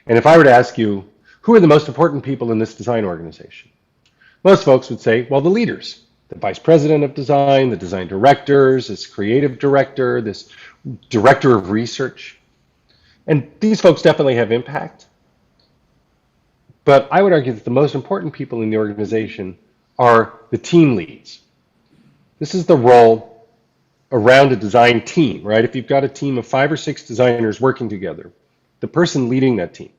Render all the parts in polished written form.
And if I were to ask you, who are the most important people in this design organization? Most folks would say, well, the leaders, the vice president of design, the design directors, this creative director, this director of research. And these folks definitely have impact. But I would argue that the most important people in the organization are the team leads. This is the role around a design team, right? If you've got a team of 5 or 6 designers working together, the person leading that team.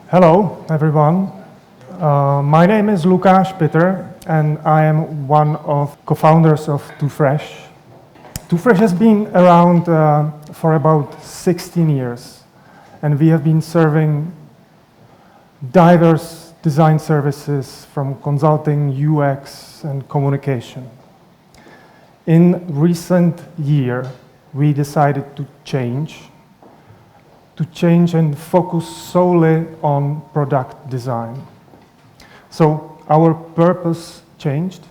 Hello, everyone. My name is Lukáš Peter, and I am one of co-founders of Too Fresh. Too Fresh has been around for about 16 years, and we have been serving diverse design services from consulting, UX, and communication. In recent year, we decided to change and focus solely on product design. So our purpose changed.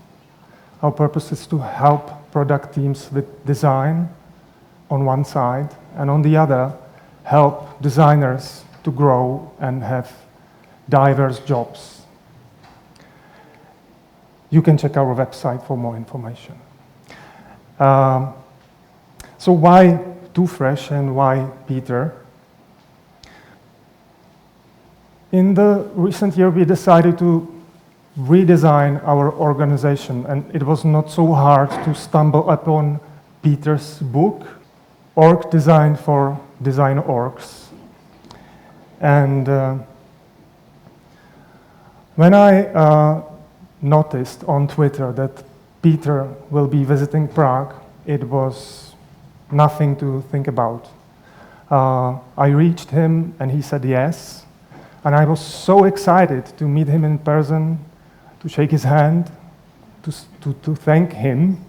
Our purpose is to help product teams with design on one side, and on the other, help designers to grow and have diverse jobs. You can check our website for more information. So why Too Fresh and why Peter? In the recent year, we decided to redesign our organization, and it was not so hard to stumble upon Peter's book, Org Design for Design Orgs. And when I noticed on Twitter that Peter will be visiting Prague, it was nothing to think about. I reached him, and he said yes. And I was so excited to meet him in person, to shake his hand, to thank him.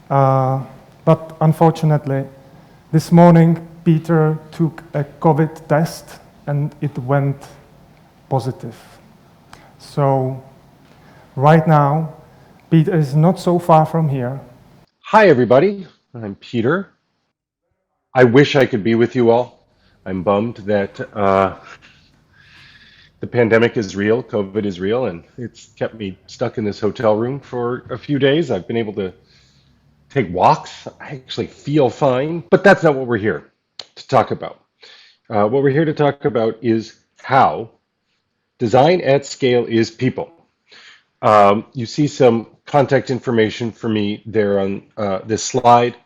But unfortunately, this morning, Peter took a COVID test, and it went positive. So right now, Peter is not so far from here. Hi, everybody. I'm Peter. I wish I could be with you all. I'm bummed that the pandemic is real, COVID is real, and it's kept me stuck in this hotel room for a few days. I've been able to take walks. I actually feel fine, but that's not what we're here to talk about. What we're here to talk about is how design at scale is people. You see some contact information for me there on this slide.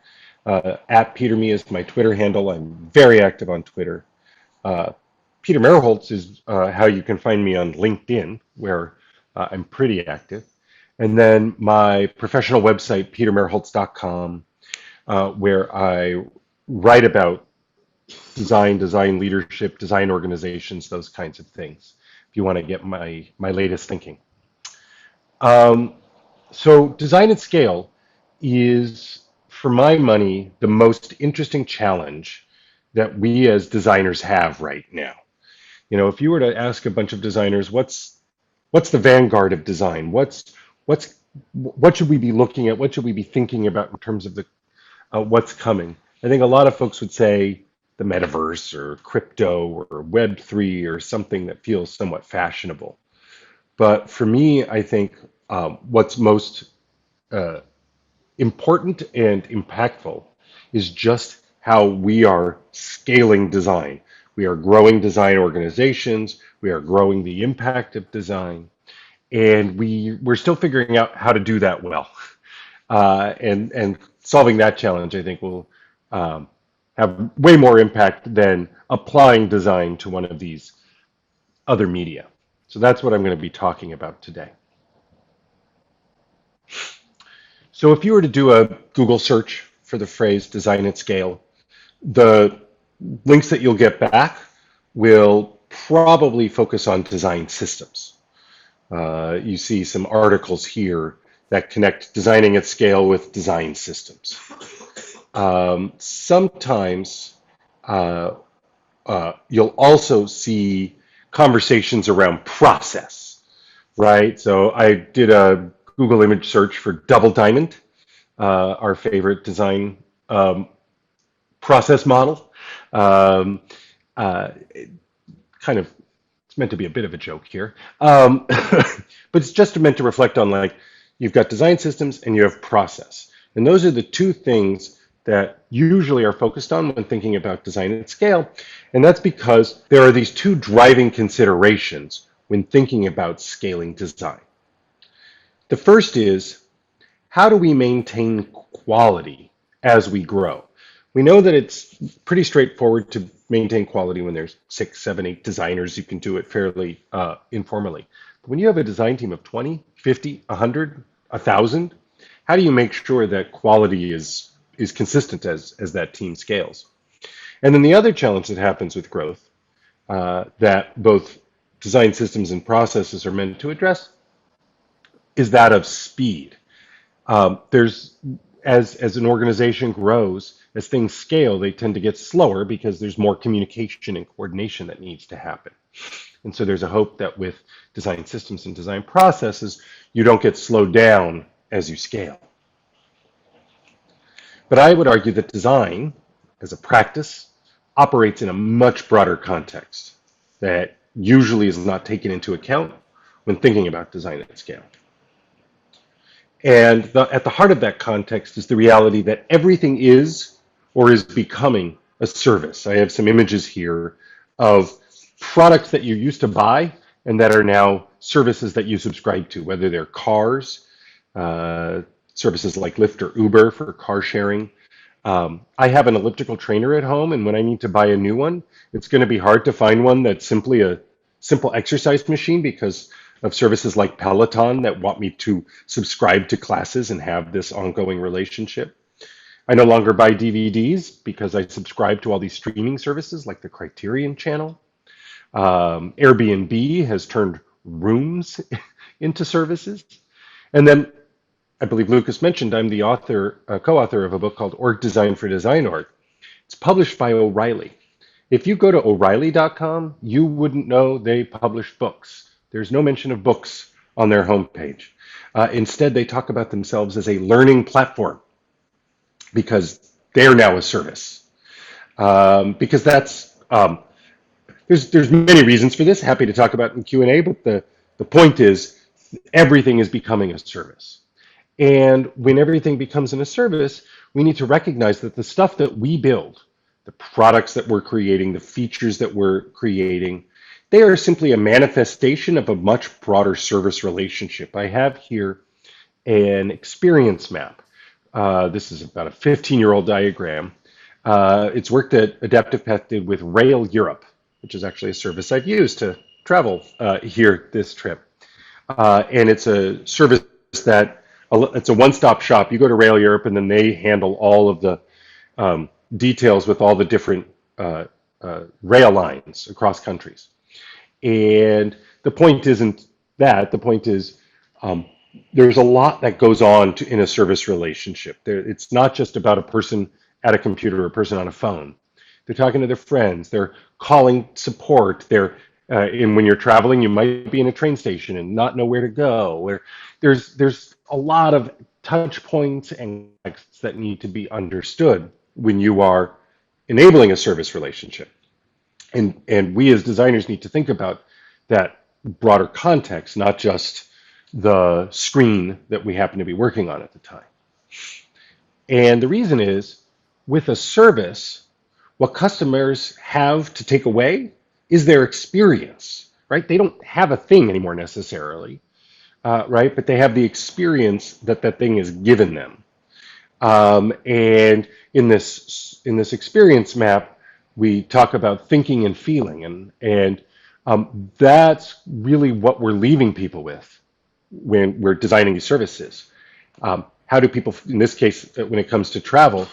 At PeterMe is my Twitter handle. I'm very active on Twitter. Peter Merholz is how you can find me on LinkedIn, where I'm pretty active. And then my professional website, petermerholz.com, where I write about design leadership, design organizations, those kinds of things, if you want to get my latest thinking. So design at scale is, for my money, the most interesting challenge that we as designers have right now. You know, if you were to ask a bunch of designers, what's the vanguard of design? What should we be looking at? What should we be thinking about in terms of the what's coming? I think a lot of folks would say the metaverse or crypto or Web3 or something that feels somewhat fashionable. But for me, I think what's most important and impactful is just how we are scaling design. We are growing design organizations. We are growing the impact of design. And we're still figuring out how to do that well. And solving that challenge, I think, will have way more impact than applying design to one of these other media. So that's what I'm going to be talking about today. So if you were to do a Google search for the phrase design at scale, the links that you'll get back will probably focus on design systems. You see some articles here that connect designing at scale with design systems. Sometimes you'll also see conversations around process, right? So I did a Google image search for double diamond. our favorite design process model. Um, kind of, it's meant to be a bit of a joke here, but it's just meant to reflect on, like, you've got design systems and you have process, and those are the two things that usually are focused on when thinking about design at scale. And that's because there are these two driving considerations when thinking about scaling design. The first is, how do we maintain quality as we grow? We know that it's pretty straightforward to maintain quality when there's 6, 7, 8 designers. You can do it fairly informally. But when you have a design team of 20, 50, 100, 1,000, how do you make sure that quality is consistent as that team scales? And then the other challenge that happens with growth, that both design systems and processes are meant to address, is that of speed. There's as an organization grows, as things scale, they tend to get slower because there's more communication and coordination that needs to happen. And so there's a hope that with design systems and design processes, you don't get slowed down as you scale. But I would argue that design, as a practice, operates in a much broader context that usually is not taken into account when thinking about design at scale. And at the heart of that context is the reality that everything is or is becoming a service. I have some images here of products that you used to buy and that are now services that you subscribe to, whether they're cars, services like Lyft or Uber for car sharing. I have an elliptical trainer at home, and when I need to buy a new one, it's going to be hard to find one that's simply a simple exercise machine because of services like Peloton that want me to subscribe to classes and have this ongoing relationship. I no longer buy DVDs because I subscribe to all these streaming services like the Criterion Channel. Airbnb has turned rooms into services. And then I believe Lucas mentioned I'm the co-author of a book called Org Design for Design Org. It's published by O'Reilly. If you go to O'Reilly.com, you wouldn't know they publish books. There's no mention of books on their homepage. Instead, they talk about themselves as a learning platform because they're now a service. Because that's there's many reasons for this. Happy to talk about in Q&A, but the point is everything is becoming a service. And when everything becomes in a service, we need to recognize that the stuff that we build, the products that we're creating, the features that we're creating, they are simply a manifestation of a much broader service relationship. I have here an experience map. This is about a 15-year-old diagram. It's work that Adaptive Path did with Rail Europe, which is actually a service I've used to travel here this trip. And it's a service that it's a one-stop shop. You go to Rail Europe, and then they handle all of the details with all the different rail lines across countries. And the point isn't that. The point is there's a lot that goes on in a service relationship. It's not just about a person at a computer or a person on a phone. They're talking to their friends. They're calling support. And when you're traveling, you might be in a train station and not know where to go. There's a lot of touch points and contexts that need to be understood when you are enabling a service relationship. And we as designers need to think about that broader context, not just the screen that we happen to be working on at the time. And the reason is, with a service, what customers have to take away is their experience, right? They don't have a thing anymore necessarily, right? But they have the experience that that thing is given them. And in this experience map, we talk about thinking and feeling, and that's really what we're leaving people with when we're designing these services. How do people, in this case, when it comes to travel,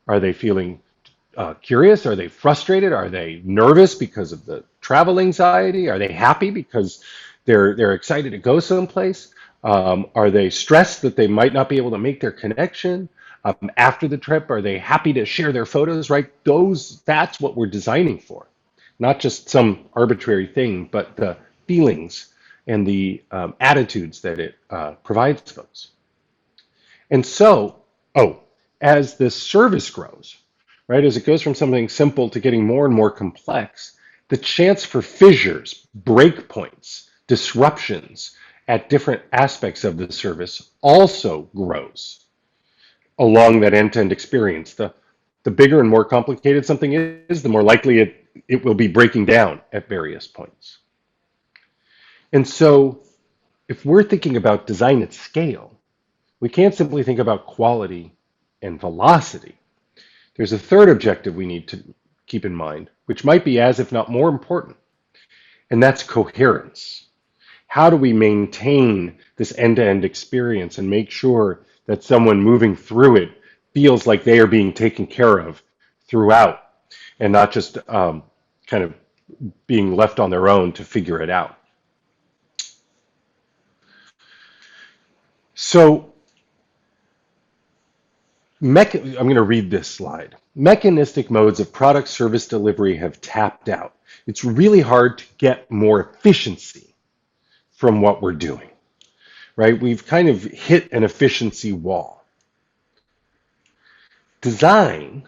are they feeling curious? Are they frustrated? Are they nervous because of the travel anxiety? Are they happy because they're excited to go someplace? Are they stressed that they might not be able to make their connection after the trip? Are they happy to share their photos? Right? That's what we're designing for, not just some arbitrary thing, but the feelings and the attitudes that it provides folks. And so Oh, as the service grows, right, as it goes from something simple to getting more and more complex, the chance for fissures, breakpoints, disruptions at different aspects of the service also grows along that end-to-end experience. The bigger and more complicated something is, the more likely it will be breaking down at various points. And so if we're thinking about design at scale, we can't simply think about quality and velocity. There's a third objective we need to keep in mind, which might be as if not more important, and that's coherence. How do we maintain this end-to-end experience and make sure that someone moving through it feels like they are being taken care of throughout and not just kind of being left on their own to figure it out? So I'm going to read this slide. Mechanistic modes of product service delivery have tapped out. It's really hard to get more efficiency from what we're doing, right? We've kind of hit an efficiency wall. Design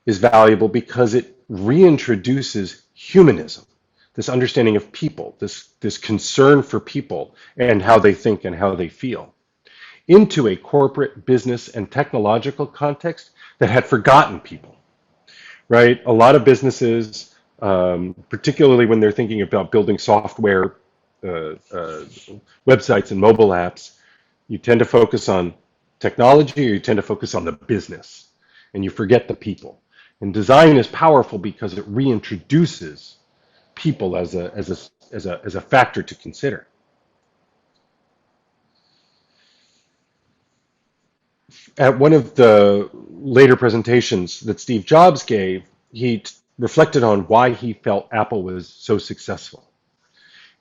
is valuable because it reintroduces humanism, this understanding of people, this concern for people and how they think and how they feel, into a corporate, business, and technological context that had forgotten people, right? A lot of businesses, particularly when they're thinking about building software, websites and mobile apps, you tend to focus on technology or you tend to focus on the business and you forget the people. And design is powerful because it reintroduces people as a factor to consider. At one of the later presentations that Steve Jobs gave, he reflected on why he felt Apple was so successful.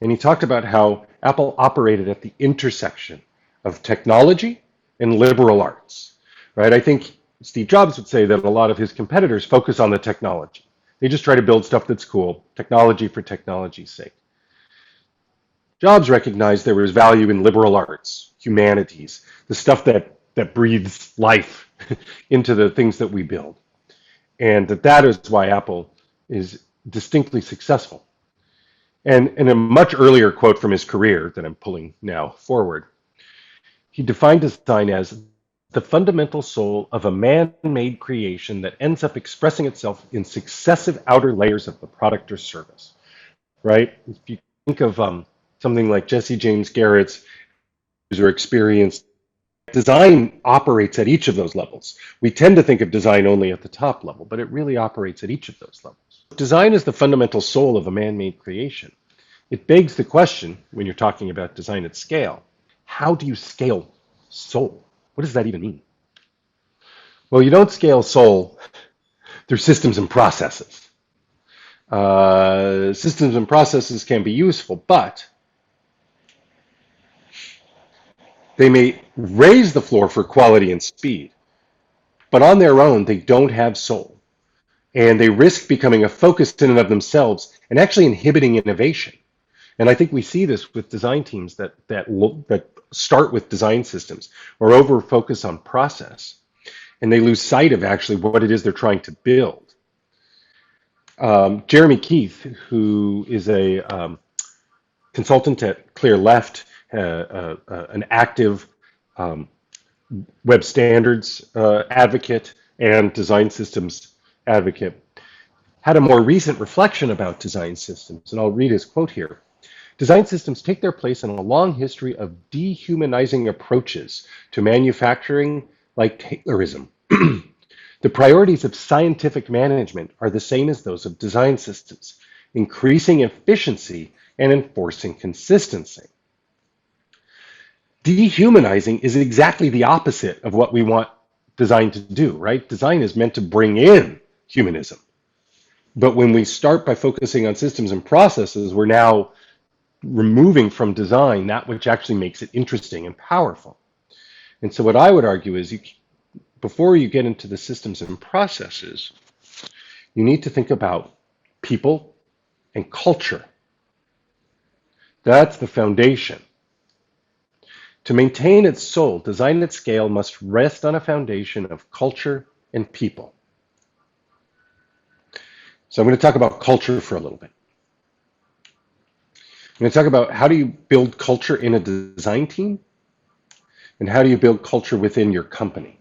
And he talked about how Apple operated at the intersection of technology and liberal arts, right? I think Steve Jobs would say that a lot of his competitors focus on the technology. They just try to build stuff that's cool, technology for technology's sake. Jobs recognized there was value in liberal arts, humanities, the stuff that breathes life into the things that we build. And that is why Apple is distinctly successful. And in a much earlier quote from his career that I'm pulling now forward, he defined design as the fundamental soul of a man-made creation that ends up expressing itself in successive outer layers of the product or service, right? If you think of something like Jesse James Garrett's user experience, design operates at each of those levels. We tend to think of design only at the top level, but it really operates at each of those levels. Design is the fundamental soul of a man-made creation. It begs the question, when you're talking about design at scale, how do you scale soul? What does that even mean? Well, you don't scale soul through systems and processes. Systems and processes can be useful, but they may raise the floor for quality and speed, but on their own, they don't have soul. And they risk becoming a focus in and of themselves and actually inhibiting innovation. And I think we see this with design teams that start with design systems or over focus on process, and they lose sight of actually what it is they're trying to build. Jeremy Keith, who is a consultant at Clear Left, an active web standards advocate and design systems advocate, had a more recent reflection about design systems, and I'll read his quote here. Design systems take their place in a long history of dehumanizing approaches to manufacturing like Taylorism. The priorities of scientific management are the same as those of design systems, increasing efficiency and enforcing consistency. Dehumanizing is exactly the opposite of what we want design to do, right? Design is meant to bring in humanism. But when we start by focusing on systems and processes, we're now removing from design that which actually makes it interesting and powerful. And so what I would argue is before you get into the systems and processes, you need to think about people and culture. That's the foundation. To maintain its soul, design at scale must rest on a foundation of culture and people. So I'm going to talk about culture for a little bit. I'm going to talk about how do you build culture in a design team and how do you build culture within your company.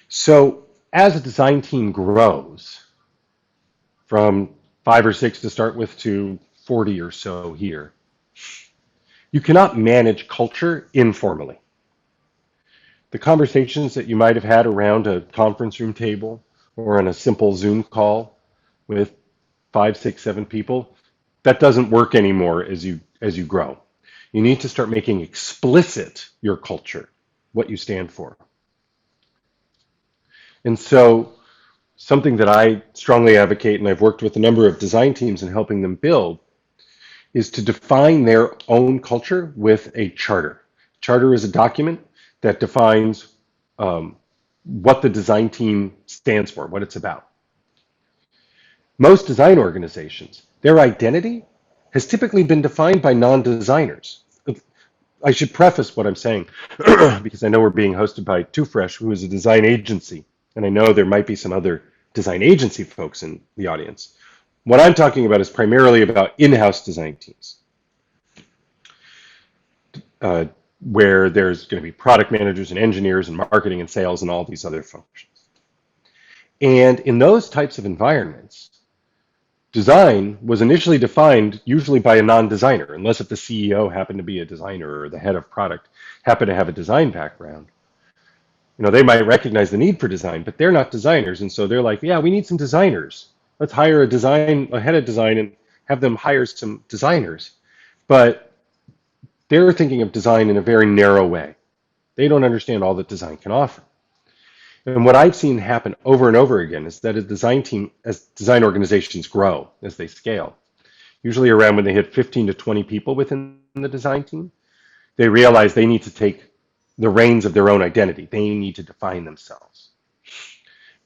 So as a design team grows from 5 or 6 to start with to 40 or so here, you cannot manage culture informally. The conversations that you might have had around a conference room table or on a simple Zoom call with 5, 6, 7 people, that doesn't work anymore as you grow. You need to start making explicit your culture, what you stand for. And so something that I strongly advocate, and I've worked with a number of design teams in helping them build, is to define their own culture with a charter. Charter is a document that defines what the design team stands for, what it's about. Most design organizations, their identity has typically been defined by non-designers. I should preface what I'm saying because I know we're being hosted by Too Fresh, who is a design agency, and I know there might be some other design agency folks in the audience. What I'm talking about is primarily about in-house design teams, where there's going to be product managers and engineers and marketing and sales and all these other functions. And in those types of environments, design was initially defined usually by a non-designer, unless if the CEO happened to be a designer or the head of product happened to have a design background. You know, they might recognize the need for design, but they're not designers. And so they're like, yeah, we need some designers. Let's hire a head of design and have them hire some designers. But they're thinking of design in a very narrow way. They don't understand all that design can offer. And what I've seen happen over and over again is that a design team, as design organizations grow, as they scale, usually around when they hit 15 to 20 people within the design team, they realize they need to take the reins of their own identity. They need to define themselves.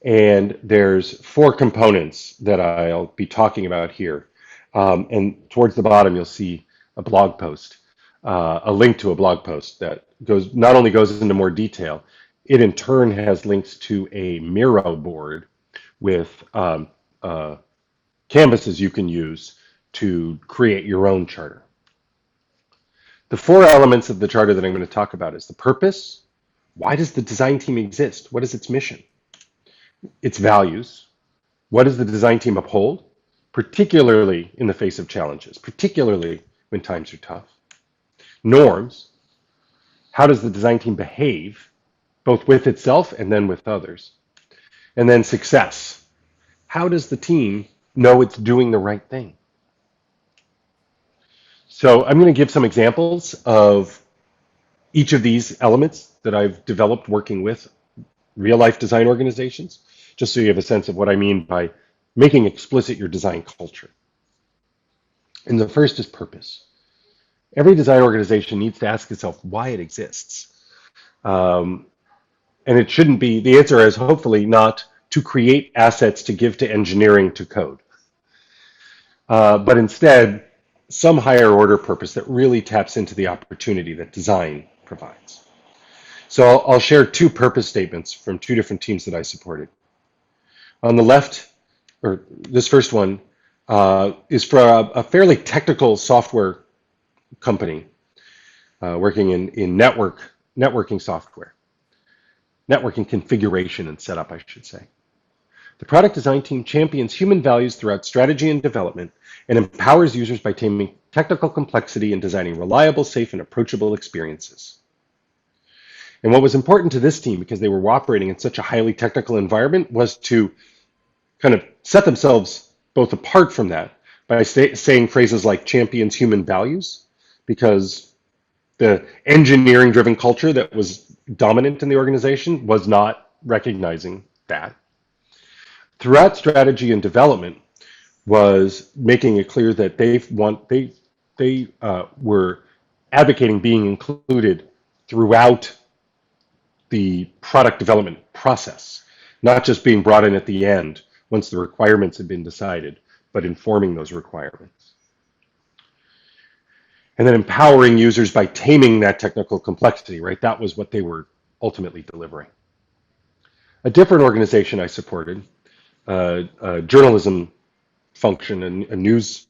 And there's 4 components that I'll be talking about here. And towards the bottom, you'll see a blog post, a link to a blog post that not only goes into more detail, it in turn has links to a Miro board with canvases you can use to create your own charter. The 4 elements of the charter that I'm going to talk about is the purpose. Why does the design team exist? What is its mission? Its values. What does the design team uphold, particularly in the face of challenges, particularly when times are tough? Norms. How does the design team behave, both with itself and then with others? And then success. How does the team know it's doing the right thing? So I'm going to give some examples of each of these elements that I've developed working with real-life design organizations, just so you have a sense of what I mean by making explicit your design culture. And the first is purpose. Every design organization needs to ask itself why it exists. And it shouldn't be, the answer is hopefully not to create assets to give to engineering to code, but instead some higher order purpose that really taps into the opportunity that design provides. So I'll share 2 purpose statements from 2 different teams that I supported. On the left, or this first one, is for a fairly technical software company working in networking software, networking configuration and setup, I should say. The product design team champions human values throughout strategy and development and empowers users by taming technical complexity and designing reliable, safe, and approachable experiences. And what was important to this team, because they were operating in such a highly technical environment, was to kind of set themselves both apart from that by saying phrases like champions human values, because the engineering-driven culture that was dominant in the organization was not recognizing that. Throughout strategy and development was making it clear that they were advocating being included throughout the product development process, not just being brought in at the end once the requirements had been decided, but informing those requirements. and then empowering users by taming that technical complexity, right? That was what they were ultimately delivering. A different organization I supported, a journalism function, a news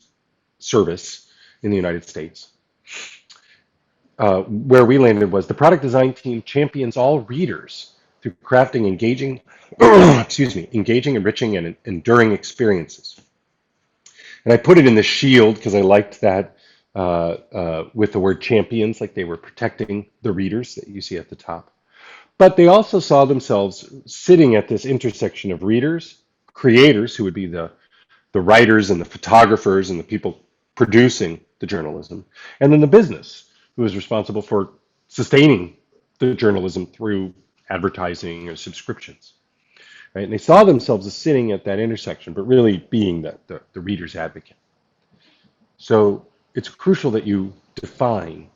service in the United States, where we landed was the product design team champions all readers through crafting engaging, engaging, enriching, and enduring experiences. And I put it in the shield because I liked that with the word champions, like they were protecting the readers that you see at the top. But they also saw themselves sitting at this intersection of readers, creators, who would be the writers and the photographers and the people producing the journalism, and then the business, who was responsible for sustaining the journalism through advertising or subscriptions. Right? And they saw themselves as sitting at that intersection, but really being the reader's advocate. So it's crucial that you define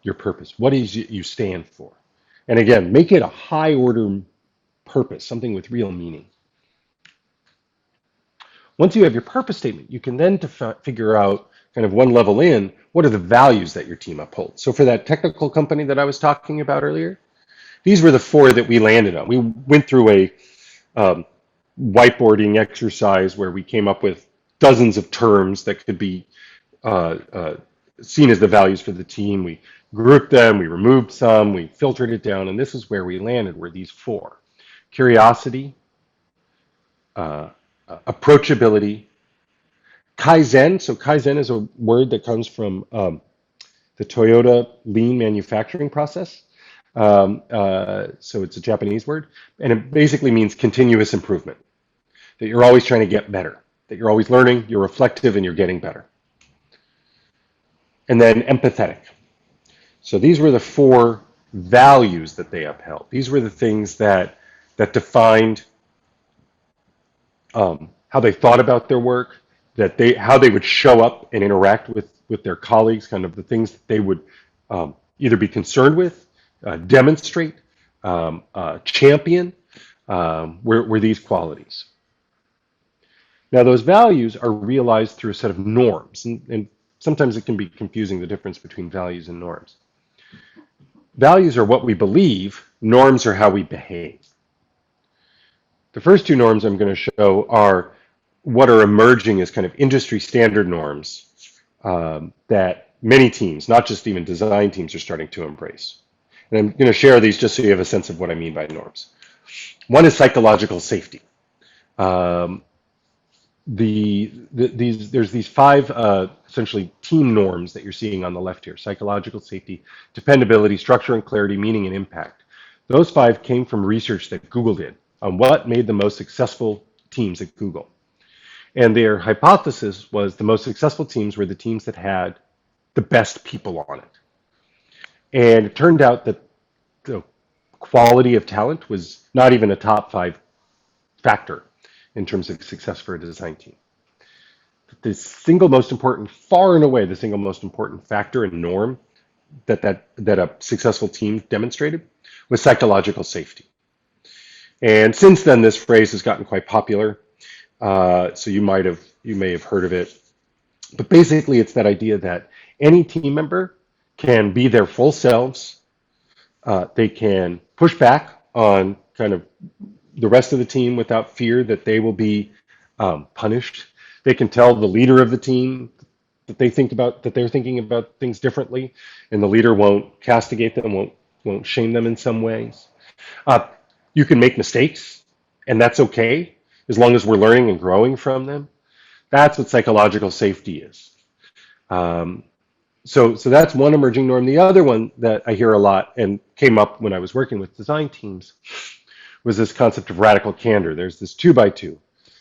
your purpose. What is it you stand for? And again, make it a high order purpose, something with real meaning. Once you have your purpose statement, you can then figure out kind of one level in, what are the values that your team upholds? So for that technical company that I was talking about earlier, these were the four that we landed on. We went through a whiteboarding exercise where we came up with dozens of terms that could be seen as the values for the team. We grouped them, we removed some, we filtered it down, and this is where we landed, were these four. Curiosity, approachability, Kaizen. So Kaizen is a word that comes from the Toyota lean manufacturing process. So it's a Japanese word, and it basically means continuous improvement, that you're always trying to get better, that you're always learning, you're reflective, and you're getting better. And then empathetic. So these were the four values that they upheld. These were the things that defined how they thought about their work, how they would show up and interact with their colleagues, kind of the things that they would either be concerned with, demonstrate, champion, were these qualities. Now, those values are realized through a set of norms, and sometimes it can be confusing, the difference between values and norms. Values are what we believe, norms are how we behave. The first two norms I'm going to show are what are emerging as kind of industry standard norms that many teams, not just even design teams, are starting to embrace. And I'm going to share these just so you have a sense of what I mean by norms. One is psychological safety. There's these five essentially team norms that you're seeing on the left here: psychological safety, dependability, structure and clarity, meaning and impact. Those five came from research that Google did on what made the most successful teams at Google. And their hypothesis was the most successful teams were the teams that had the best people on it. And it turned out that the quality of talent was not even a top five factor in terms of success for a design team. The single most important, far and away, the single most important factor and norm that a successful team demonstrated was psychological safety. And since then, this phrase has gotten quite popular. So you may have heard of it. But basically, it's that idea that any team member can be their full selves. They can push back on kind of the rest of the team without fear that they will be punished. They can tell the leader of the team that they're thinking about things differently, and the leader won't castigate them, won't shame them in some ways. You can make mistakes, and that's okay as long as we're learning and growing from them. That's what psychological safety is. So that's one emerging norm. The other one that I hear a lot and came up when I was working with design teams was this concept of radical candor. There's this 2x2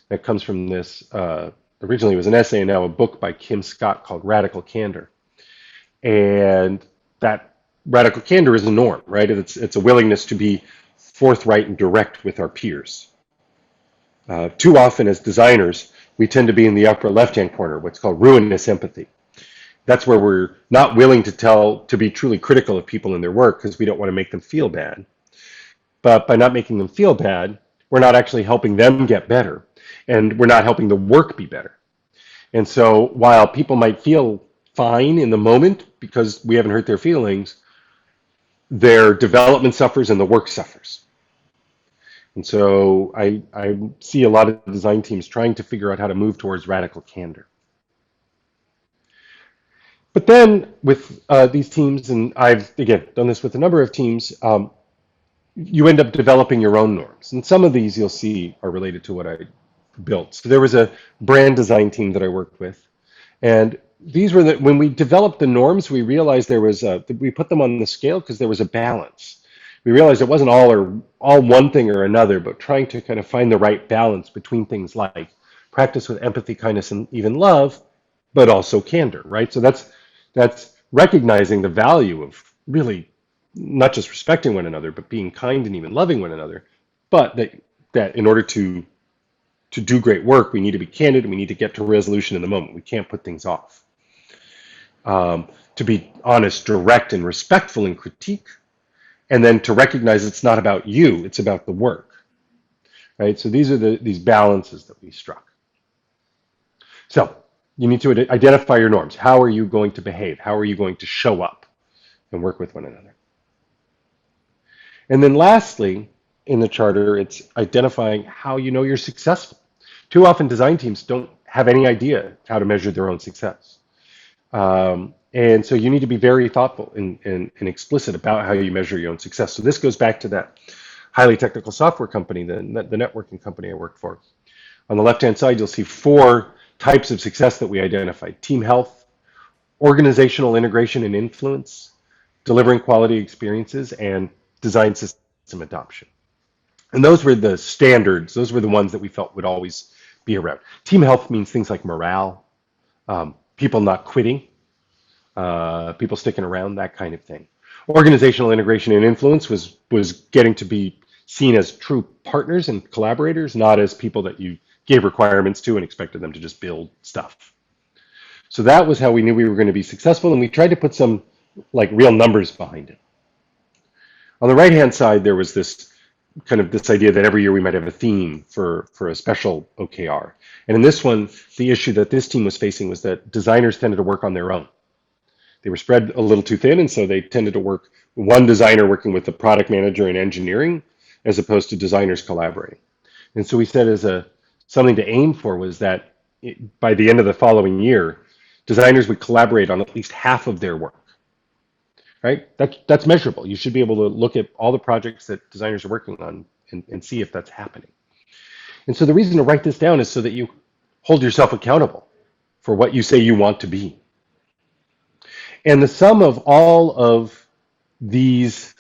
that comes from this, originally it was an essay and now a book by Kim Scott called Radical Candor. And that radical candor is a norm, right? It's a willingness to be forthright and direct with our peers. Too often as designers, we tend to be in the upper left-hand corner, what's called ruinous empathy. That's where we're not willing to be truly critical of people in their work because we don't want to make them feel bad. But by not making them feel bad, we're not actually helping them get better, and we're not helping the work be better. And so while people might feel fine in the moment because we haven't hurt their feelings, their development suffers and the work suffers. And so I see a lot of design teams trying to figure out how to move towards radical candor. But then with these teams, and I've, again, done this with a number of teams, you end up developing your own norms. And some of these you'll see are related to what I built. So there was a brand design team that I worked with. And these were when we developed the norms, we realized we put them on the scale because there was a balance. We realized it wasn't all one thing or another, but trying to kind of find the right balance between things like practice with empathy, kindness, and even love, but also candor, right? So that's recognizing the value of really not just respecting one another, but being kind and even loving one another. But that in order to do great work, we need to be candid and we need to get to resolution in the moment. We can't put things off. To be honest, direct, and respectful in critique, and then to recognize it's not about you, it's about the work, right? So these are these balances that we struck. So you need to identify your norms. How are you going to behave? How are you going to show up and work with one another? And then lastly, in the charter, it's identifying how you know you're successful. Too often design teams don't have any idea how to measure their own success. And so you need to be very thoughtful and explicit about how you measure your own success. So this goes back to that highly technical software company, the networking company I worked for. On the left-hand side, you'll see 4 types of success that we identified: team health, organizational integration and influence, delivering quality experiences, and design system adoption. And those were the standards. Those were the ones that we felt would always be around. Team health means things like morale, people not quitting, people sticking around, that kind of thing. Organizational integration and influence was getting to be seen as true partners and collaborators, not as people that you gave requirements to and expected them to just build stuff. So that was how we knew we were going to be successful, and we tried to put some like real numbers behind it. On the right-hand side, there was this idea that every year we might have a theme for a special OKR. And in this one, the issue that this team was facing was that designers tended to work on their own. They were spread a little too thin, and so they tended to work, one designer working with the product manager in engineering, as opposed to designers collaborating. And so we said something to aim for was that by the end of the following year, designers would collaborate on at least half of their work. Right? That's measurable. You should be able to look at all the projects that designers are working on and see if that's happening. And so the reason to write this down is so that you hold yourself accountable for what you say you want to be. And the sum of all of these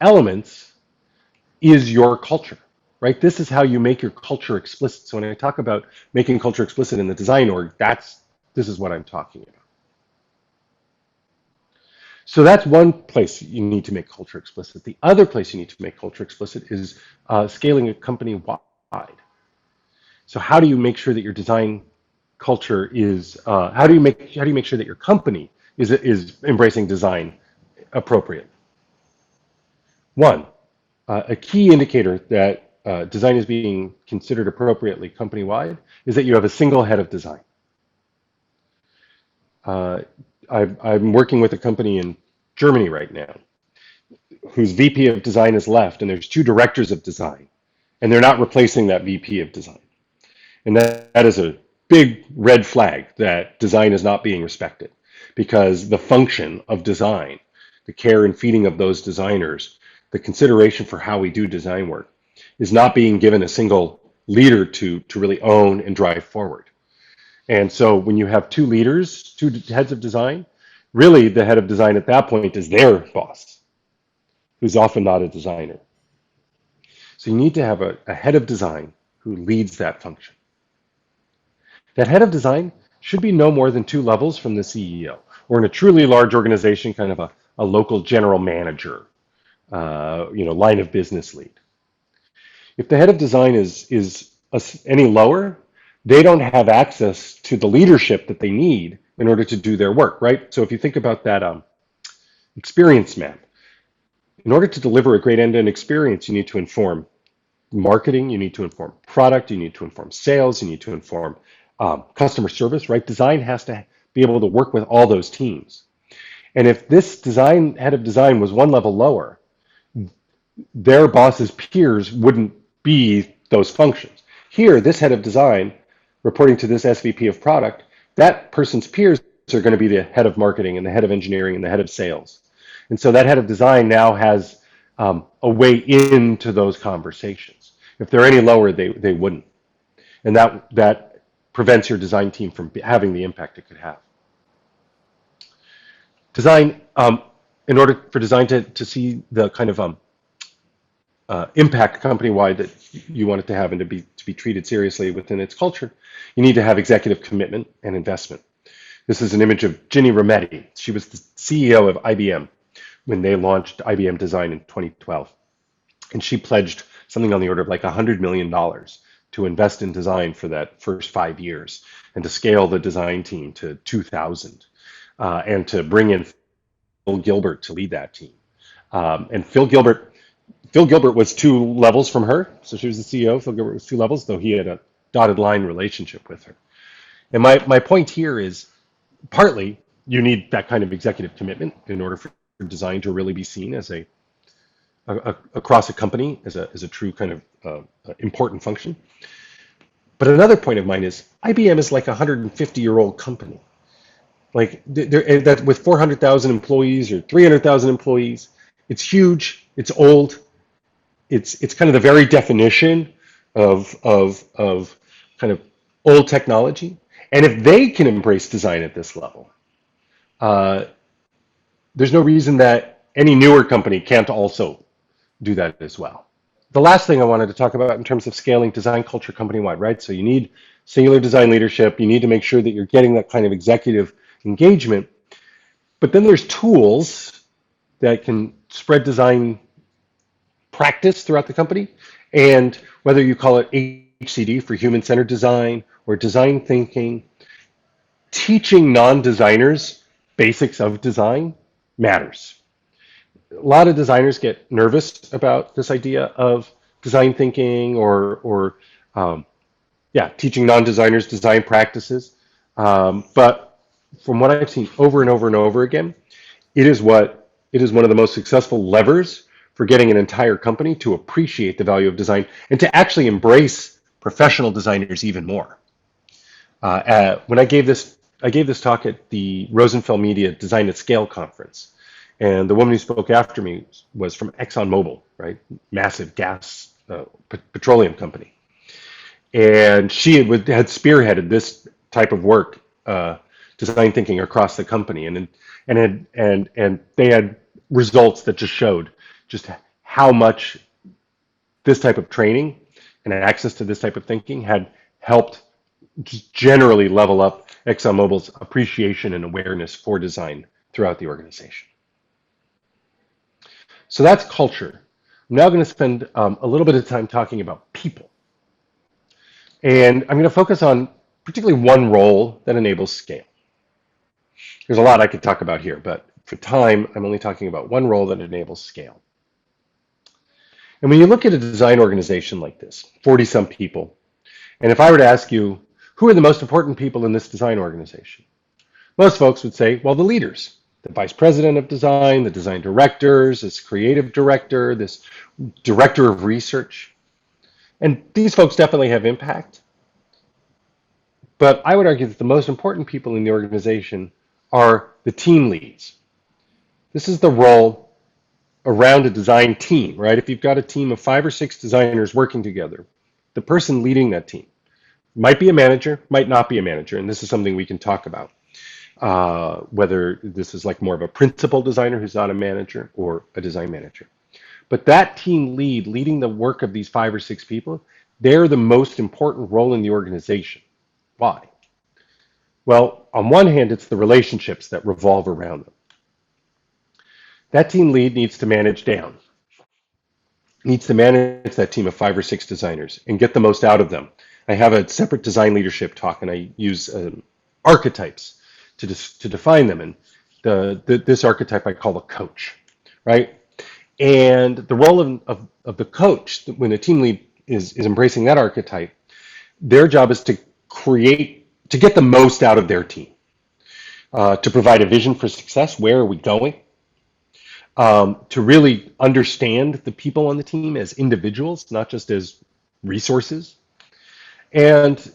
elements is your culture, right? This is how you make your culture explicit. So when I talk about making culture explicit in the design org, this is what I'm talking about. So that's one place you need to make culture explicit. The other place you need to make culture explicit is scaling a company wide. So how do you make sure that your design culture is? How do you make sure that your company is embracing design appropriate? One, a key indicator that design is being considered appropriately company wide is that you have a single head of design. I'm working with a company in Germany right now whose VP of design has left, and there's 2 directors of design, and they're not replacing that VP of design. And that is a big red flag that design is not being respected, because the function of design, the care and feeding of those designers, the consideration for how we do design work is not being given a single leader to really own and drive forward. And so when you have 2 leaders, 2 heads of design, really the head of design at that point is their boss, who's often not a designer. So you need to have a head of design who leads that function. That head of design should be no more than 2 levels from the CEO, or in a truly large organization, kind of a local general manager, line of business lead. If the head of design is any lower, they don't have access to the leadership that they need in order to do their work, right? So if you think about that experience map, in order to deliver a great end-to-end experience, you need to inform marketing, you need to inform product, you need to inform sales, you need to inform customer service, right? Design has to be able to work with all those teams. And if this head of design was one level lower, their boss's peers wouldn't be those functions. Here, this head of design reporting to this SVP of product, that person's peers are going to be the head of marketing and the head of engineering and the head of sales. And so that head of design now has a way into those conversations. If they're any lower, they wouldn't. And that prevents your design team from having the impact it could have. Design, in order for design to see the kind of impact company-wide that you want it to have and to be treated seriously within its culture, you need to have executive commitment and investment. This is an image of Ginny Rometty. She was the CEO of IBM when they launched IBM Design in 2012. And she pledged something on the order of like $100 million to invest in design for that first 5 years and to scale the design team to 2,000 and to bring in Phil Gilbert to lead that team. And Phil Gilbert was 2 levels from her. So she was the CEO. Phil Gilbert was 2 levels, though he had a dotted line relationship with her. And my point here is partly you need that kind of executive commitment in order for design to really be seen as across a company as a true kind of important function. But another point of mine is IBM is like a 150-year-old company. Like that with 400,000 employees or 300,000 employees, it's huge, it's old, it's kind of the very definition of kind of old technology. And if they can embrace design at this level, there's no reason that any newer company can't also do that as well. The last thing I wanted to talk about in terms of scaling design culture company-wide, right? So you need singular design leadership. You need to make sure that you're getting that kind of executive engagement. But then there's tools that can spread design practice throughout the company. And whether you call it HCD for human-centered design or design thinking, teaching non-designers basics of design matters. A lot of designers get nervous about this idea of design thinking or teaching non-designers design practices. But from what I've seen over and over and over again, it is one of the most successful levers for getting an entire company to appreciate the value of design and to actually embrace professional designers even more. When I gave this talk at the Rosenfeld Media Design at Scale conference, and the woman who spoke after me was from ExxonMobil, right? Massive gas petroleum company. And she had spearheaded this type of work, design thinking across the company, and they had results that just showed just how much this type of training and access to this type of thinking had helped just generally level up ExxonMobil's appreciation and awareness for design throughout the organization. So that's culture. I'm now going to spend a little bit of time talking about people. And I'm going to focus on particularly one role that enables scale. There's a lot I could talk about here, but for time, I'm only talking about one role that enables scale. And when you look at a design organization like this, 40-some people, and if I were to ask you, who are the most important people in this design organization? Most folks would say, well, the leaders, the vice president of design, the design directors, this creative director, this director of research. And these folks definitely have impact. But I would argue that the most important people in the organization are the team leads. This is the role around a design team, right? If you've got a team of 5 or 6 designers working together, the person leading that team might be a manager, might not be a manager, and this is something we can talk about. Whether this is like more of a principal designer who's not a manager or a design manager. But that team leading the work of these 5 or 6 people, they're the most important role in the organization. Why? Well, on one hand, it's the relationships that revolve around them. That team lead needs to manage down, needs to manage that team of 5 or 6 designers and get the most out of them. I have a separate design leadership talk, and I use archetypes to define them. And this archetype I call the coach, right? And the role of the coach, when a team lead is embracing that archetype, their job is to get the most out of their team. to provide a vision for success. Where are we going? To really understand the people on the team as individuals, not just as resources. And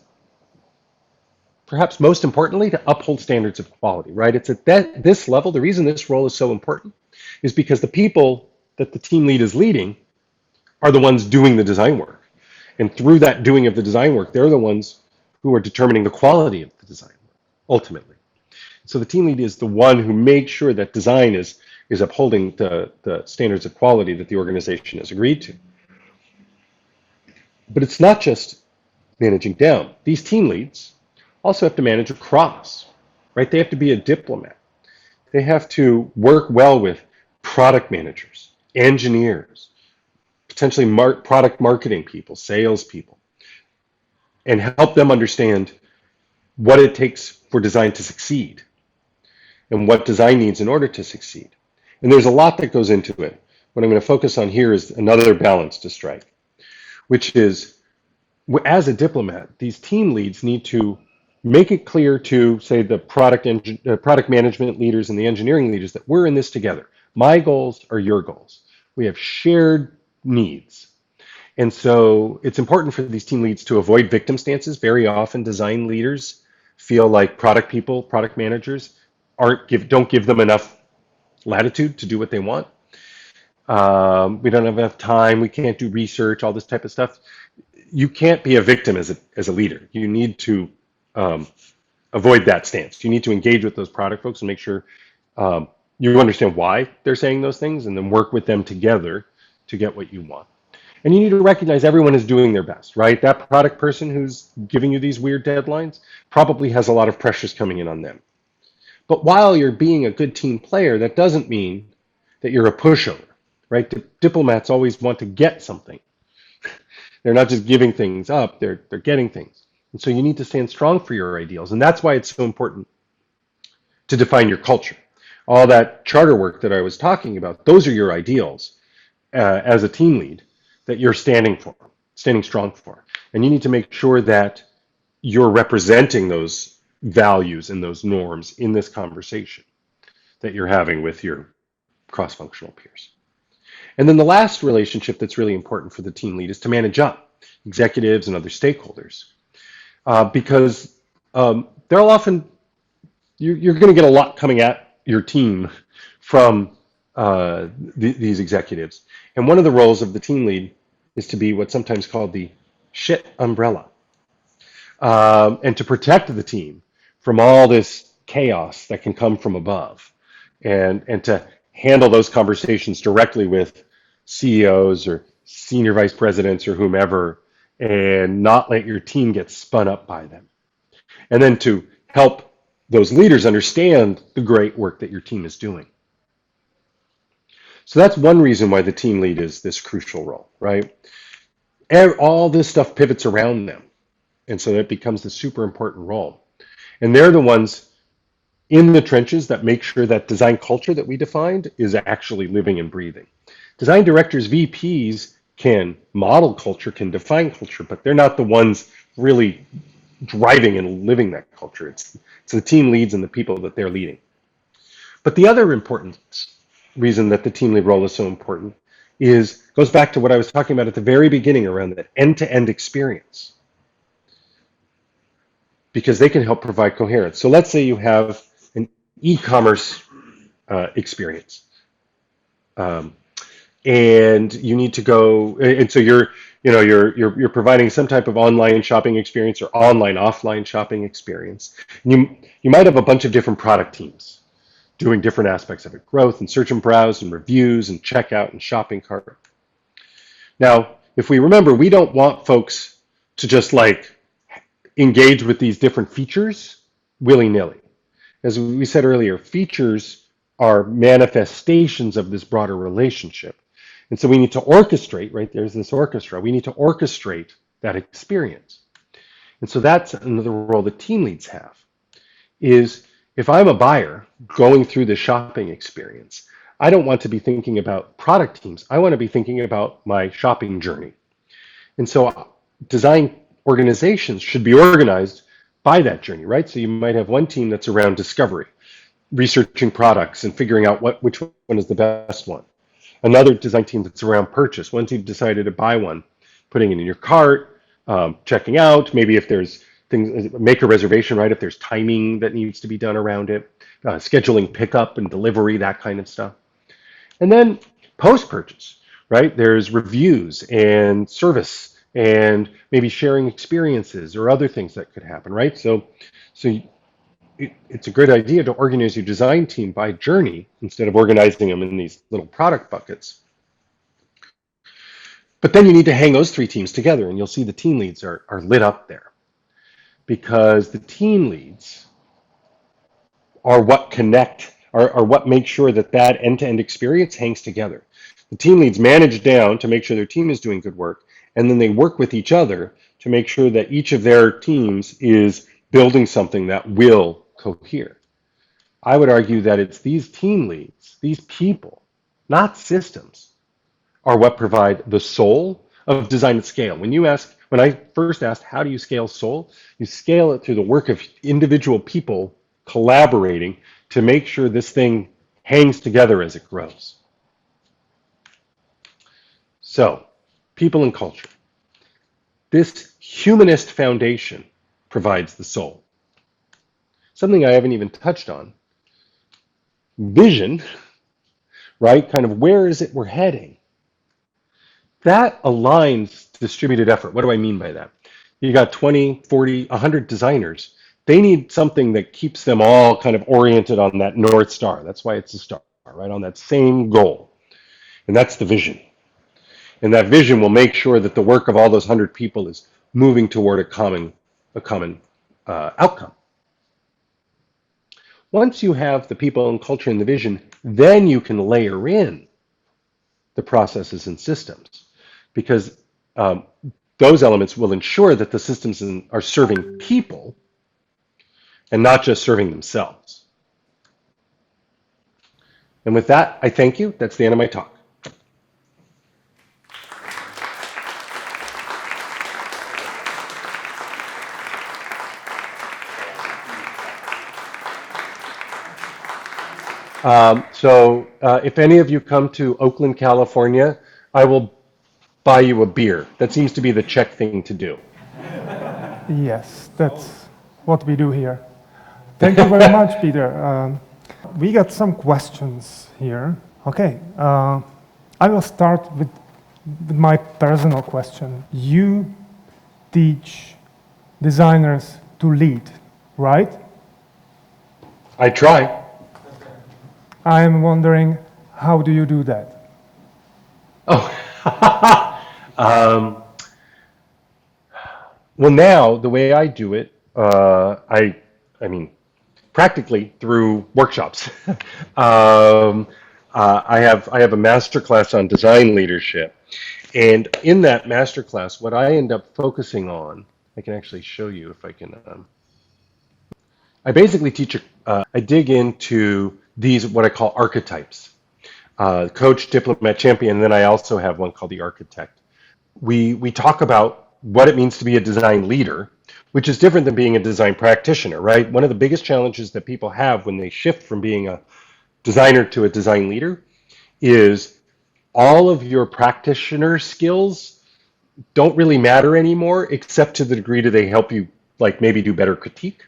perhaps most importantly, to uphold standards of quality, right? It's at this level, the reason this role is so important is because the people that the team lead is leading are the ones doing the design work. And through that doing of the design work, they're the ones who are determining the quality of the design work, ultimately. So the team lead is the one who makes sure that design is upholding the standards of quality that the organization has agreed to. But it's not just managing down. These team leads also have to manage across, right? They have to be a diplomat. They have to work well with product managers, engineers, potentially product marketing people, sales people, and help them understand what it takes for design to succeed and what design needs in order to succeed. And there's a lot that goes into it. What I'm going to focus on here is another balance to strike, which is as a diplomat, these team leads need to make it clear to, say, the product management leaders and the engineering leaders that we're in this together. My goals are your goals. We have shared needs. And so it's important for these team leads to avoid victim stances. Very often design leaders feel like product people, product managers don't give them enough latitude to do what they want. We don't have enough time. We can't do research, all this type of stuff. You can't be a victim as a leader. You need to avoid that stance. You need to engage with those product folks and make sure you understand why they're saying those things, and then work with them together to get what you want. And you need to recognize everyone is doing their best, right? That product person who's giving you these weird deadlines probably has a lot of pressures coming in on them. But while you're being a good team player, that doesn't mean that you're a pushover, right? Diplomats always want to get something. They're not just giving things up, they're getting things. And so you need to stand strong for your ideals. And that's why it's so important to define your culture. All that charter work that I was talking about, those are your ideals as a team lead that you're standing strong for. And you need to make sure that you're representing those values and those norms in this conversation that you're having with your cross-functional peers. And then the last relationship that's really important for the team lead is to manage up executives and other stakeholders. Because they'll often, you're going to get a lot coming at your team from these executives. And one of the roles of the team lead is to be what's sometimes called the shit umbrella, and to protect the team from all this chaos that can come from above, and to handle those conversations directly with CEOs or senior vice presidents or whomever, and not let your team get spun up by them. And then to help those leaders understand the great work that your team is doing. So that's one reason why the team lead is this crucial role, right? All this stuff pivots around them. And so that becomes the super important role. And they're the ones in the trenches that make sure that design culture that we defined is actually living and breathing. Design directors, VPs can model culture, can define culture, but they're not the ones really driving and living that culture. It's the team leads and the people that they're leading. But the other important reason that the team lead role is so important goes back to what I was talking about at the very beginning around that end-to-end experience. Because they can help provide coherence. So let's say you have an e-commerce experience, and you need to go, and so you're providing some type of online shopping experience or online offline shopping experience. And you might have a bunch of different product teams doing different aspects of it: growth and search and browse and reviews and checkout and shopping cart. Now, if we remember, we don't want folks to just engage with these different features willy-nilly. As we said earlier, features are manifestations of this broader relationship. And so we need to orchestrate, right? There's this orchestra. We need to orchestrate that experience. And so that's another role that team leads have, is if I'm a buyer going through the shopping experience, I don't want to be thinking about product teams. I want to be thinking about my shopping journey. And so design organizations should be organized by that journey, right? So you might have one team that's around discovery. researching products and figuring out which one is the best one. Another design team that's around purchase. Once you've decided to buy one, putting it in your cart, checking out, maybe if there's things, make a reservation, right? If there's timing that needs to be done around it, scheduling pickup and delivery, that kind of stuff. And then post-purchase, right? There's reviews and service and maybe sharing experiences or other things that could happen, right? So it's a good idea to organize your design team by journey instead of organizing them in these little product buckets. But then you need to hang those three teams together, and you'll see the team leads are lit up there because the team leads are what connect, are what make sure that that end-to-end experience hangs together. The team leads manage down to make sure their team is doing good work, and then they work with each other to make sure that each of their teams is building something that will cohere. I would argue that it's these team leads, these people, not systems, are what provide the soul of design at scale. When I first asked, how do you scale soul? You scale it through the work of individual people collaborating to make sure this thing hangs together as it grows. So, people and culture. This humanist foundation provides the soul. Something I haven't even touched on. Vision, right? Kind of where is it we're heading? That aligns distributed effort. What do I mean by that? You got 20, 40, 100 designers. They need something that keeps them all kind of oriented on that North Star. That's why it's a star, right? On that same goal. And that's the vision. And that vision will make sure that the work of all those 100 people is moving toward a common outcome. Once you have the people and culture and the vision, then you can layer in the processes and systems, because those elements will ensure that the systems are serving people and not just serving themselves. And with that, I thank you. That's the end of my talk. If any of you come to Oakland, California, I will buy you a beer. That seems to be the Czech thing to do. Yes, that's what we do here. Thank you very much, Peter. We got some questions here. Okay, I will start with my personal question. You teach designers to lead, right? I try. I am wondering, how do you do that? Oh, well, now the way I do it, I mean, practically through workshops. I have a master class on design leadership, and in that master class, what I end up focusing on, I can actually show you if I can. I basically teach. I dig into these what I call archetypes: coach, diplomat, champion, and then I also have one called the architect. We talk about what it means to be a design leader, which is different than being a design practitioner, right? One of the biggest challenges that people have when they shift from being a designer to a design leader is all of your practitioner skills don't really matter anymore, except to the degree do they help you, like, maybe do better critique.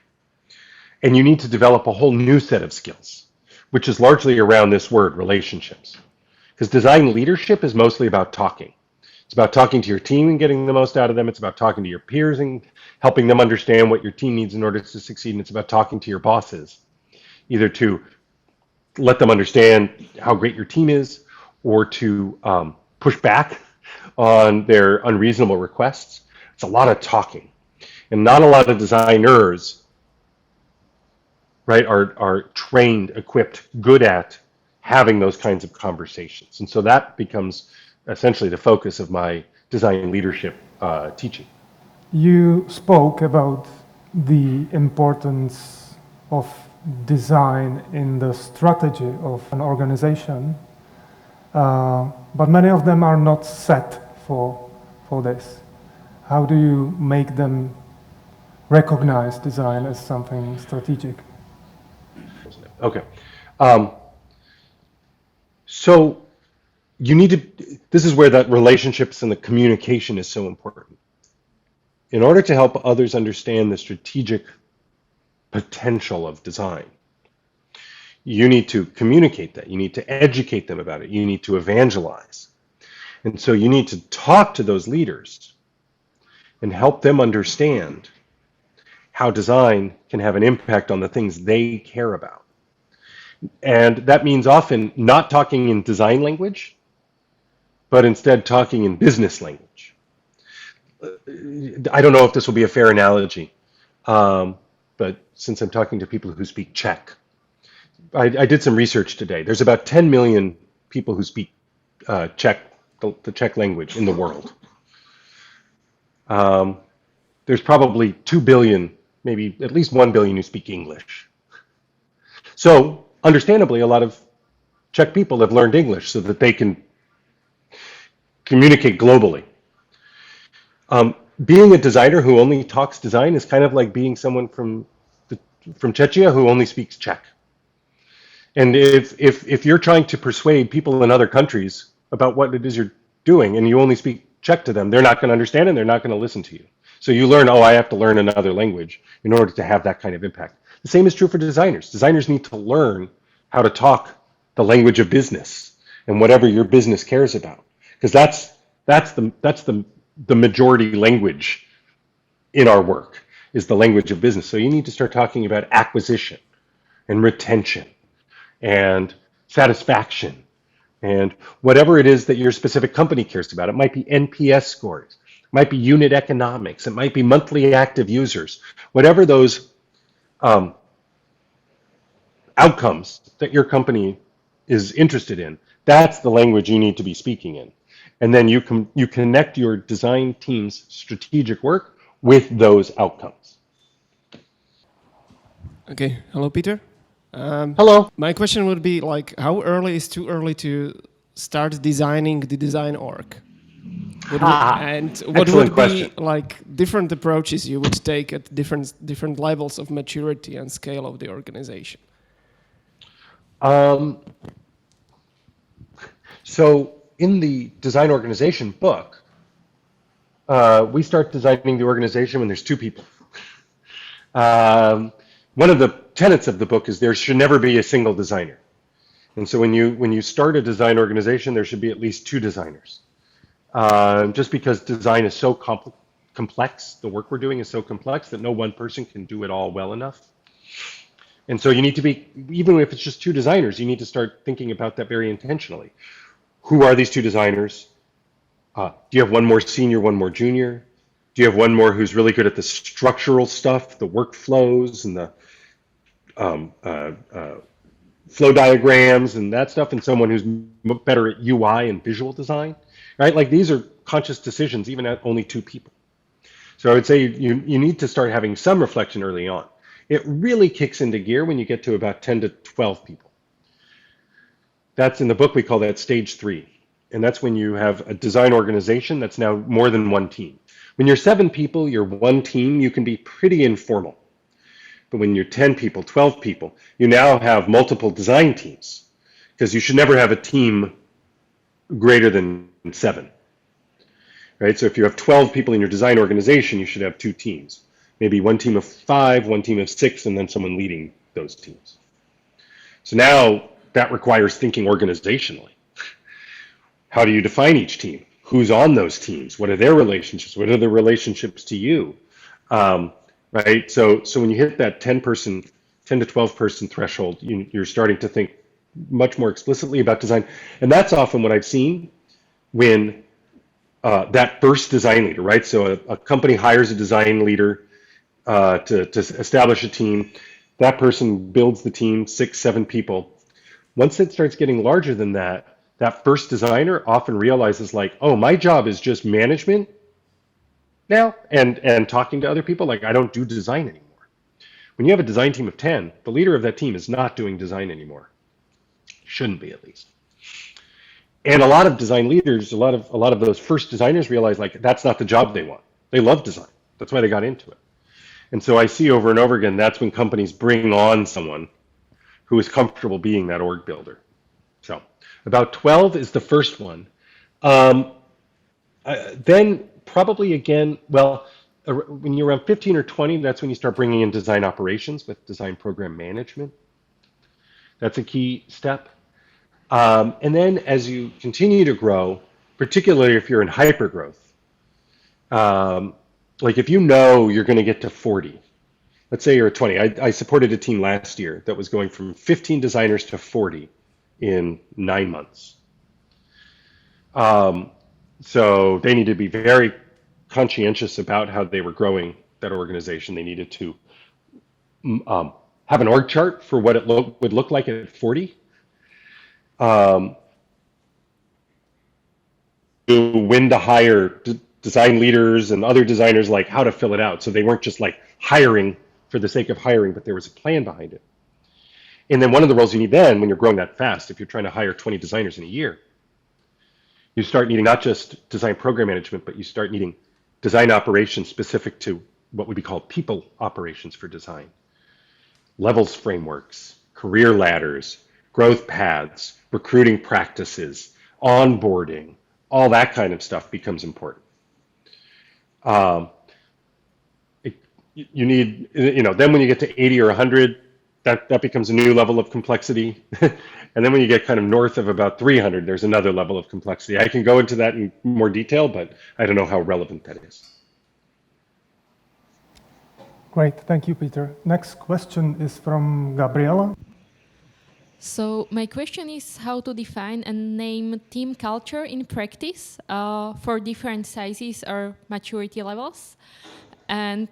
And you need to develop a whole new set of skills, which is largely around this word, relationships. Because design leadership is mostly about talking. It's about talking to your team and getting the most out of them. It's about talking to your peers and helping them understand what your team needs in order to succeed. And it's about talking to your bosses, either to let them understand how great your team is or to push back on their unreasonable requests. It's a lot of talking. And not a lot of designers, right, are trained, equipped, good at having those kinds of conversations. And so that becomes essentially the focus of my design leadership teaching. You spoke about the importance of design in the strategy of an organization, but many of them are not set for this. How do you make them recognize design as something strategic? Okay. Um, so you need to, this is where that relationships and the communication is so important. In order to help others understand the strategic potential of design, you need to communicate that. You need to educate them about it. You need to evangelize. And so you need to talk to those leaders and help them understand how design can have an impact on the things they care about. And that means often not talking in design language, but instead talking in business language. I don't know if this will be a fair analogy, but since I'm talking to people who speak Czech, I did some research today. There's about 10 million people who speak Czech, the Czech language in the world. There's probably 2 billion, maybe at least 1 billion who speak English. So, understandably, a lot of Czech people have learned English so that they can communicate globally. Being a designer who only talks design is kind of like being someone from Czechia who only speaks Czech. And if you're trying to persuade people in other countries about what it is you're doing and you only speak Czech to them, they're not going to understand and they're not going to listen to you. So you learn, oh, I have to learn another language in order to have that kind of impact. The same is true for designers. Designers need to learn how to talk the language of business and whatever your business cares about, because that's the majority language in our work is the language of business. So you need to start talking about acquisition and retention and satisfaction and whatever it is that your specific company cares about. It might be NPS scores, it might be unit economics, it might be monthly active users, whatever those outcomes that your company is interested in. That's the language you need to be speaking in. And then you connect your design team's strategic work with those outcomes. Okay, hello, Peter. Hello. My question would be like, how early is too early to start designing the design org? And what Excellent would be question. like different approaches you would take at different levels of maturity and scale of the organization? So in the design organization book, we start designing the organization when there's two people. One of the tenets of the book is there should never be a single designer. And so when you start a design organization, there should be at least two designers. Just because design is so complex, the work we're doing is so complex that no one person can do it all well enough. And so you need to be, even if it's just two designers, you need to start thinking about that very intentionally. Who are these two designers? Do you have one more senior, one more junior? Do you have one more who's really good at the structural stuff, the workflows and the flow diagrams and that stuff, and someone who's better at UI and visual design, right? Like these are conscious decisions even at only two people. So I would say you need to start having some reflection early on. It really kicks into gear when you get to about 10 to 12 people. That's in the book, we call that stage 3. And that's when you have a design organization that's now more than one team. When you're 7 people, you're one team, you can be pretty informal. But when you're 10 people, 12 people, you now have multiple design teams, because you should never have a team greater than 7. Right? So if you have 12 people in your design organization, you should have 2 teams. Maybe one team of 5, one team of 6, and then someone leading those teams. So now that requires thinking organizationally. How do you define each team? Who's on those teams? What are their relationships? What are the relationships to you? Right? So when you hit that 10 to 12 person threshold, you're starting to think much more explicitly about design. And that's often what I've seen when that first design leader, right? So a company hires a design leader to establish a team. That person builds the team, 6, 7 people. Once it starts getting larger than that, that first designer often realizes like, oh, my job is just management now and talking to other people. Like I don't do design anymore. When you have a design team of 10, the leader of that team is not doing design anymore. Shouldn't be, at least. And a lot of design leaders, a lot of those first designers realize like that's not the job they want. They love design. That's why they got into it. And so I see over and over again, that's when companies bring on someone who is comfortable being that org builder. So about 12 is the first one. Then probably again, well, when you're around 15 or 20, that's when you start bringing in design operations with design program management. That's a key step. And then as you continue to grow, particularly if you're in hypergrowth, like if you know you're going to get to 40, let's say you're at 20. I supported a team last year that was going from 15 designers to 40 in 9 months. So they needed to be very conscientious about how they were growing that organization. They needed to have an org chart for what it would look like at 40. When to hire design leaders and other designers, like how to fill it out. So they weren't just like hiring for the sake of hiring, but there was a plan behind it. And then one of the roles you need then when you're growing that fast, if you're trying to hire 20 designers in a year, you start needing not just design program management, but you start needing design operations specific to what would be called people operations for design. Levels frameworks, career ladders, growth paths, recruiting practices, onboarding, all that kind of stuff becomes important. You need, then when you get to 80 or 100, that becomes a new level of complexity. And then when you get kind of north of about 300, there's another level of complexity. I can go into that in more detail, but I don't know how relevant that is. Great, thank you, Peter. Next question is from Gabriela. So my question is how to define and name team culture in practice for different sizes or maturity levels, and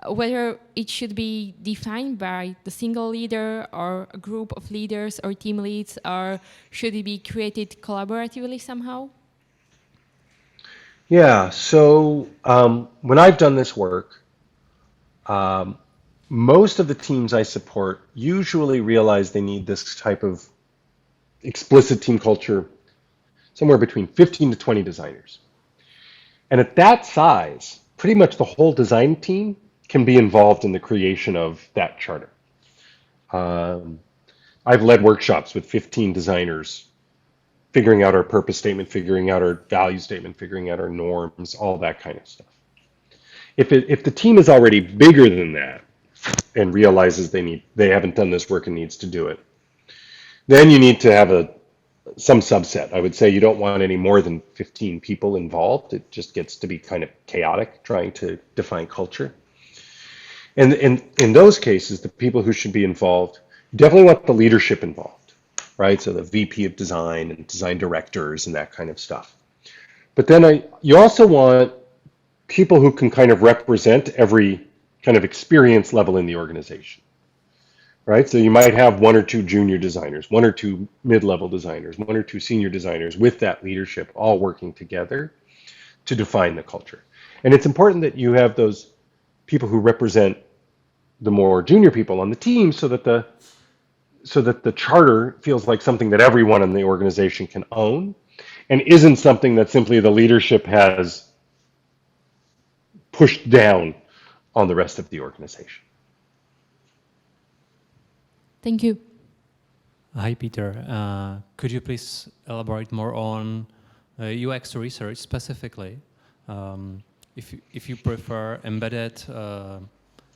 whether it should be defined by the single leader or a group of leaders or team leads, or should it be created collaboratively somehow? Yeah, so when I've done this work, most of the teams I support usually realize they need this type of explicit team culture somewhere between 15 to 20 designers. And at that size, pretty much the whole design team can be involved in the creation of that charter. I've led workshops with 15 designers, figuring out our purpose statement, figuring out our value statement, figuring out our norms, all that kind of stuff. If the team is already bigger than that and realizes they haven't done this work and needs to do it, then you need to have some subset. I would say you don't want any more than 15 people involved. It just gets to be kind of chaotic trying to define culture. And in those cases, the people who should be involved definitely want the leadership involved, right? So the VP of design and design directors and that kind of stuff. But then you also want people who can kind of represent every kind of experience level in the organization, right? So you might have 1 or 2 junior designers, 1 or 2 mid-level designers, 1 or 2 senior designers with that leadership all working together to define the culture. And it's important that you have those people who represent the more junior people on the team so that the charter feels like something that everyone in the organization can own and isn't something that simply the leadership has pushed down on the rest of the organization. Thank you. Hi, Peter. Could you please elaborate more on UX research specifically? If you prefer embedded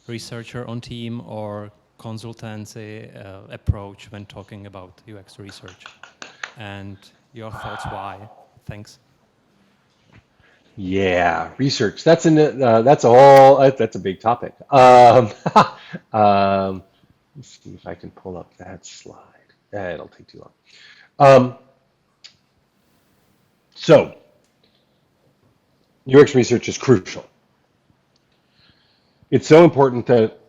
researcher on team or consultancy approach when talking about UX research, and your thoughts why? Thanks. Yeah, research. That's a big topic. Let's see if I can pull up that slide. It'll take too long. So, UX research is crucial. It's so important that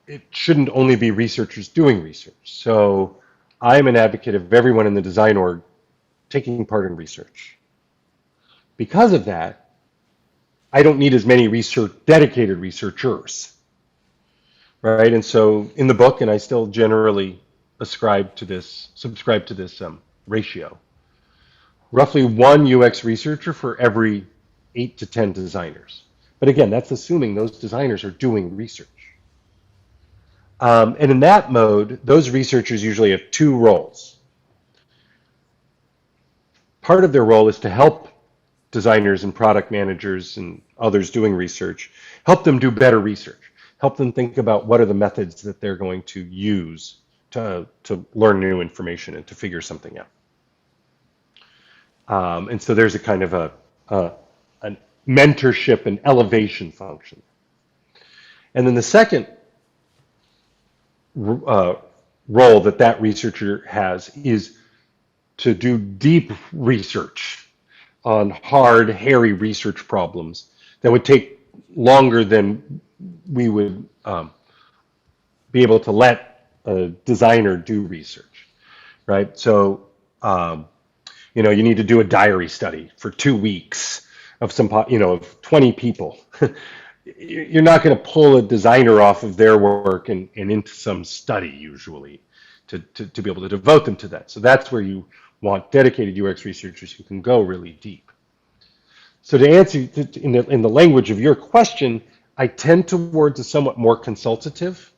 it shouldn't only be researchers doing research. So, I'm an advocate of everyone in the design org taking part in research. Because of that, I don't need as many dedicated researchers, right? And so in the book, and I still generally subscribe to this ratio, roughly 1 UX researcher for every 8 to 10 designers. But again, that's assuming those designers are doing research. And in that mode, those researchers usually have two roles. Part of their role is to help designers and product managers and others doing research, help them do better research, help them think about what are the methods that they're going to use to learn new information and to figure something out. And so there's a kind of a mentorship and elevation function. And then the second role that researcher has is to do deep research on hard, hairy research problems that would take longer than we would be able to let a designer do research, right? So, you need to do a diary study for 2 weeks of of 20 people. You're not going to pull a designer off of their work and into some study usually to be able to devote them to that. So that's where you want dedicated UX researchers who can go really deep. So to answer in the language of your question, I tend towards a somewhat more consultative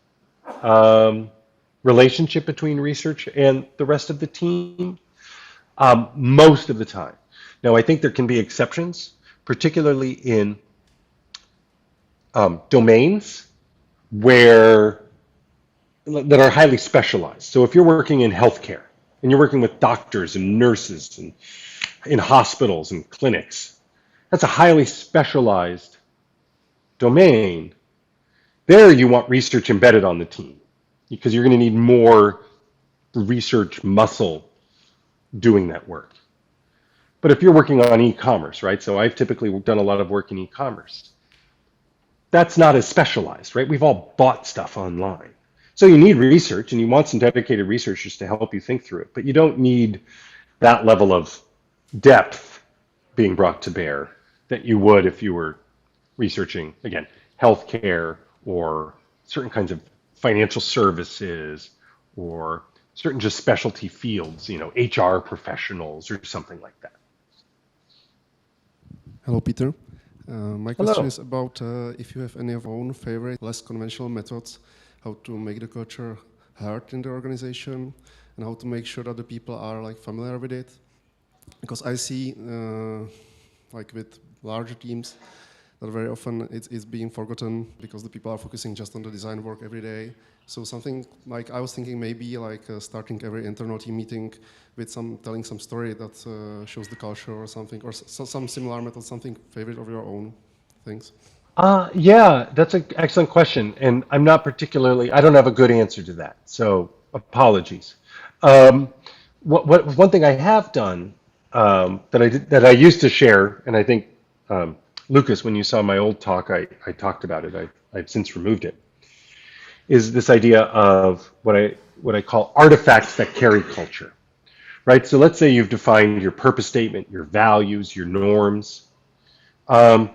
relationship between research and the rest of the team most of the time. Now, I think there can be exceptions, particularly in domains that are highly specialized. So if you're working in healthcare and you're working with doctors and nurses and in hospitals and clinics, that's a highly specialized domain. There you want research embedded on the team because you're going to need more research muscle doing that work. But if you're working on e-commerce, right? So I've typically done a lot of work in e-commerce. That's not as specialized, right? We've all bought stuff online. So you need research and you want some dedicated researchers to help you think through it, but you don't need that level of depth being brought to bear that you would if you were researching, again, healthcare or certain kinds of financial services or certain just specialty fields, HR professionals or something like that. Hello, Peter. My Hello. question is about if you have any of your own favorite, less conventional methods, how to make the culture hard in the organization, and how to make sure that the people are familiar with it. Because I see, with larger teams, that very often it's being forgotten because the people are focusing just on the design work every day. So something I was thinking maybe starting every internal team meeting with telling some story that shows the culture or something, or some similar method, something favorite of your own. Thanks. Yeah, that's an excellent question. And I don't have a good answer to that. So apologies. One thing I have done that I used to share, and I think Lucas, when you saw my old talk, I talked about it. I've since removed it. Is this idea of what I call artifacts that carry culture, right? So let's say you've defined your purpose statement, your values, your norms. When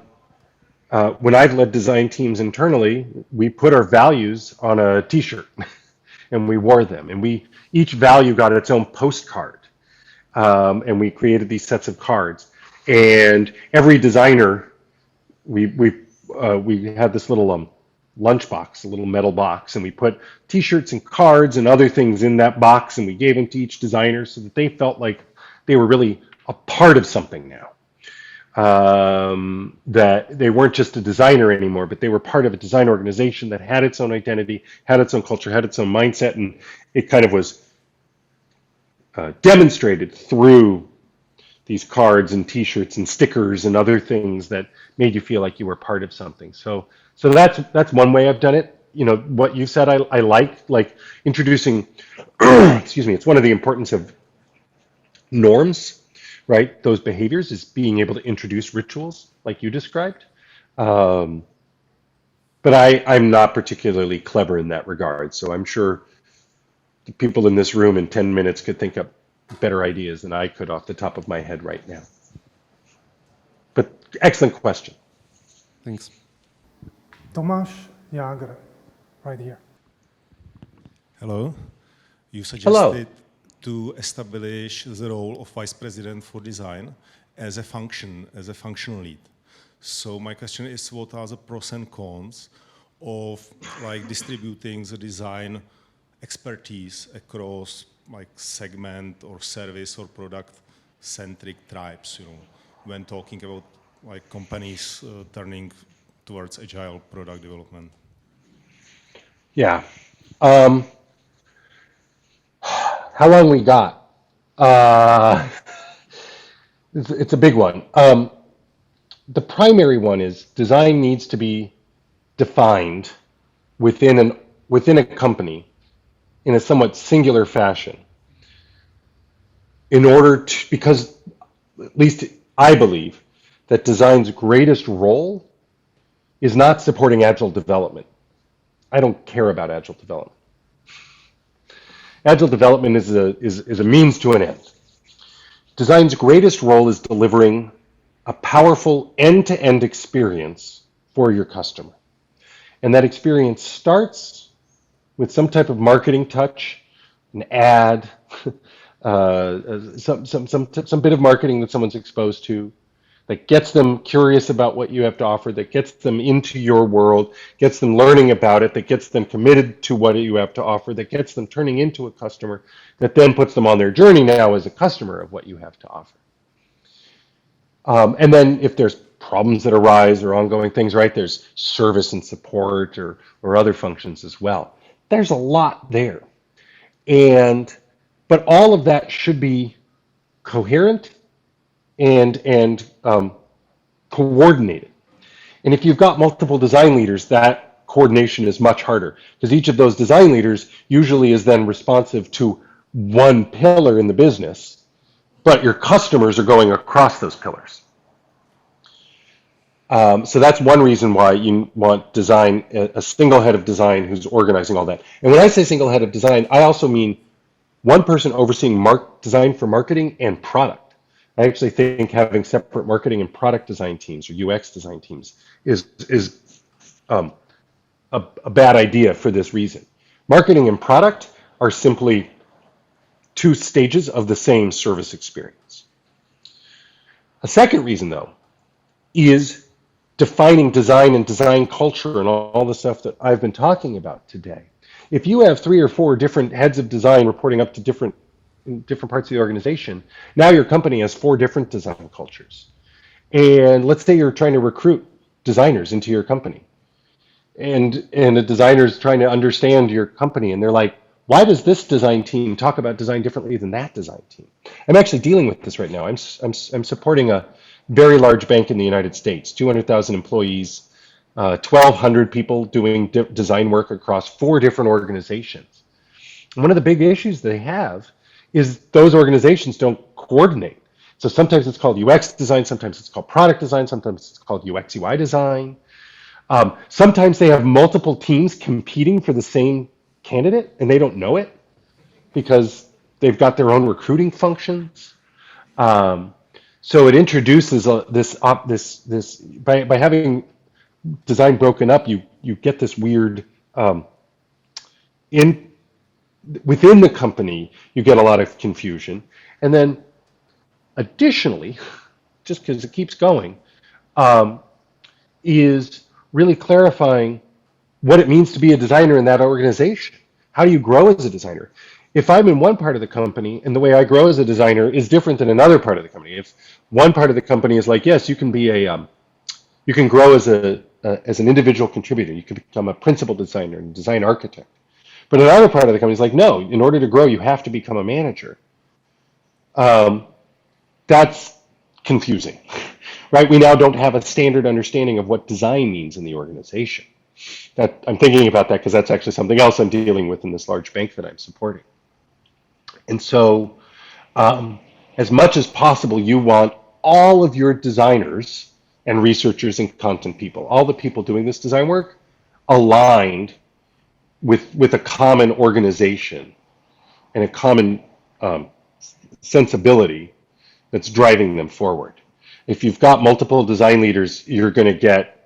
I've led design teams internally, we put our values on a T-shirt and we wore them, and each value got its own postcard, and we created these sets of cards. And every designer, we had this little lunchbox, a little metal box, and we put T-shirts and cards and other things in that box, and we gave them to each designer so that they felt like they were really a part of something now. That they weren't just a designer anymore, but they were part of a design organization that had its own identity, had its own culture, had its own mindset, and it kind of was demonstrated through these cards and T-shirts and stickers and other things that made you feel like you were part of something. So that's one way I've done it. What you said, I like introducing. Excuse me. It's one of the importance of norms, right? Those behaviors is being able to introduce rituals like you described. But I'm not particularly clever in that regard. So I'm sure the people in this room in 10 minutes could think up better ideas than I could off the top of my head right now. But excellent question. Thanks. Tomáš Jágr, right here. Hello. You suggested to establish the role of vice president for design as a functional lead. So my question is, what are the pros and cons of like distributing the design expertise across like segment or service or product centric tribes, you know, when talking about like companies turning towards agile product development? Yeah. Um, how long we got? Uh, it's a big one. The primary one is design needs to be defined within a company in a somewhat singular fashion in order to, because at least I believe that design's greatest role is not supporting agile development. I don't care about agile development. Agile development is a means to an end. Design's greatest role is delivering a powerful end-to-end experience for your customer. And that experience starts with some type of marketing touch, an ad, some bit of marketing that someone's exposed to, that gets them curious about what you have to offer, that gets them into your world, gets them learning about it, that gets them committed to what you have to offer, that gets them turning into a customer, that then puts them on their journey now as a customer of what you have to offer. And then if there's problems that arise or ongoing things, right, there's service and support or other functions as well. There's a lot there. But all of that should be coherent and coordinated. And if you've got multiple design leaders, that coordination is much harder because each of those design leaders usually is then responsive to one pillar in the business, but your customers are going across those pillars. So that's one reason why you want design, a single head of design who's organizing all that. And when I say single head of design, I also mean one person overseeing design for marketing and product. I actually think having separate marketing and product design teams or UX design teams is a bad idea for this reason. Marketing and product are simply two stages of the same service experience. A second reason, though, is defining design and design culture and all the stuff that I've been talking about today. If you have 3 or 4 different heads of design reporting up to different parts of the organization, now your company has 4 different design cultures. And let's say you're trying to recruit designers into your company. And a designer's trying to understand your company, and they're like, why does this design team talk about design differently than that design team? I'm actually dealing with this right now. I'm supporting a very large bank in the United States, 200,000 employees, 1,200 people doing design work across 4 different organizations. And one of the big issues they have is those organizations don't coordinate. So sometimes it's called UX design, sometimes it's called product design, sometimes it's called UX UI design. Sometimes they have multiple teams competing for the same candidate and they don't know it because they've got their own recruiting functions. So it introduces this by having design broken up, you get this weird within the company, you get a lot of confusion. And then additionally, just because it keeps going, is really clarifying what it means to be a designer in that organization. How do you grow as a designer? If I'm in one part of the company and the way I grow as a designer is different than another part of the company, if one part of the company is like, yes, you can be you can grow as an individual contributor, you can become a principal designer and design architect. But another part of the company is like, no, in order to grow, you have to become a manager. That's confusing, right? We now don't have a standard understanding of what design means in the organization. That I'm thinking about that because that's actually something else I'm dealing with in this large bank that I'm supporting. And so, as much as possible, you want all of your designers and researchers and content people, all the people doing this design work, aligned with a common organization and a common sensibility that's driving them forward. If you've got multiple design leaders, you're going to get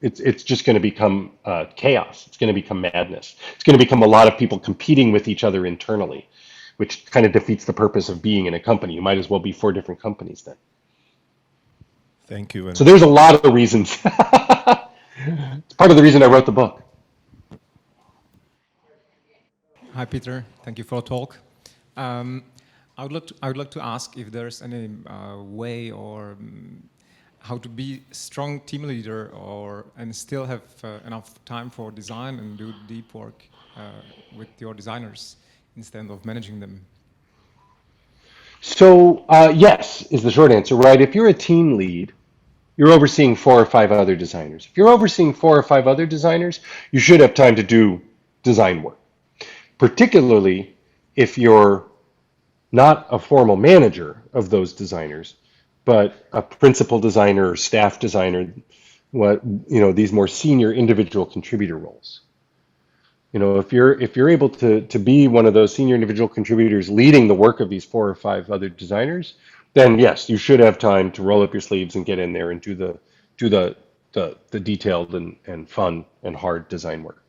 it's just going to become chaos. It's going to become madness. It's going to become a lot of people competing with each other internally, which kind of defeats the purpose of being in a company. You might as well be 4 different companies then. Thank you. So there's a lot of reasons. It's part of the reason I wrote the book. Hi, Peter. Thank you for the talk. I would like to ask if there's any way or how to be strong team leader and still have enough time for design and do deep work with your designers instead of managing them. So yes is the short answer, right? If you're a team lead, you're overseeing 4 or 5 other designers. If you're overseeing 4 or 5 other designers, you should have time to do design work, particularly if you're not a formal manager of those designers, but a principal designer or staff designer, what these more senior individual contributor roles. If you're able to be one of those senior individual contributors leading the work of these 4 or 5 other designers, then yes, you should have time to roll up your sleeves and get in there and do the detailed and fun and hard design work.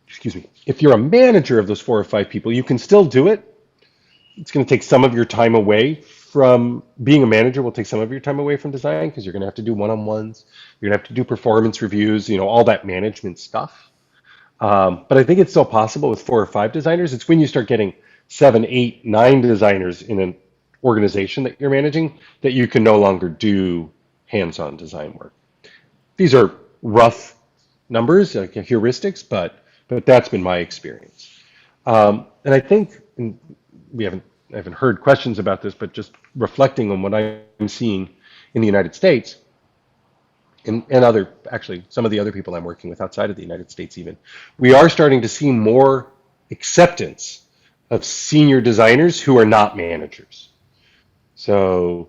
Excuse me. If you're a manager of those 4 or 5 people, you can still do it. It's going to take some of your time away from being a manager. Will take some of your time away from design because you're going to have to do one-on-ones. You're going to have to do performance reviews. All that management stuff. But I think it's still possible with 4 or 5 designers. It's when you start getting 7, 8, 9 designers in an organization that you're managing that you can no longer do hands-on design work. These are rough numbers, like heuristics, but that's been my experience. And I think I haven't heard questions about this, but just reflecting on what I'm seeing in the United States and actually some of the other people I'm working with outside of the United States even, we are starting to see more acceptance of senior designers who are not managers. So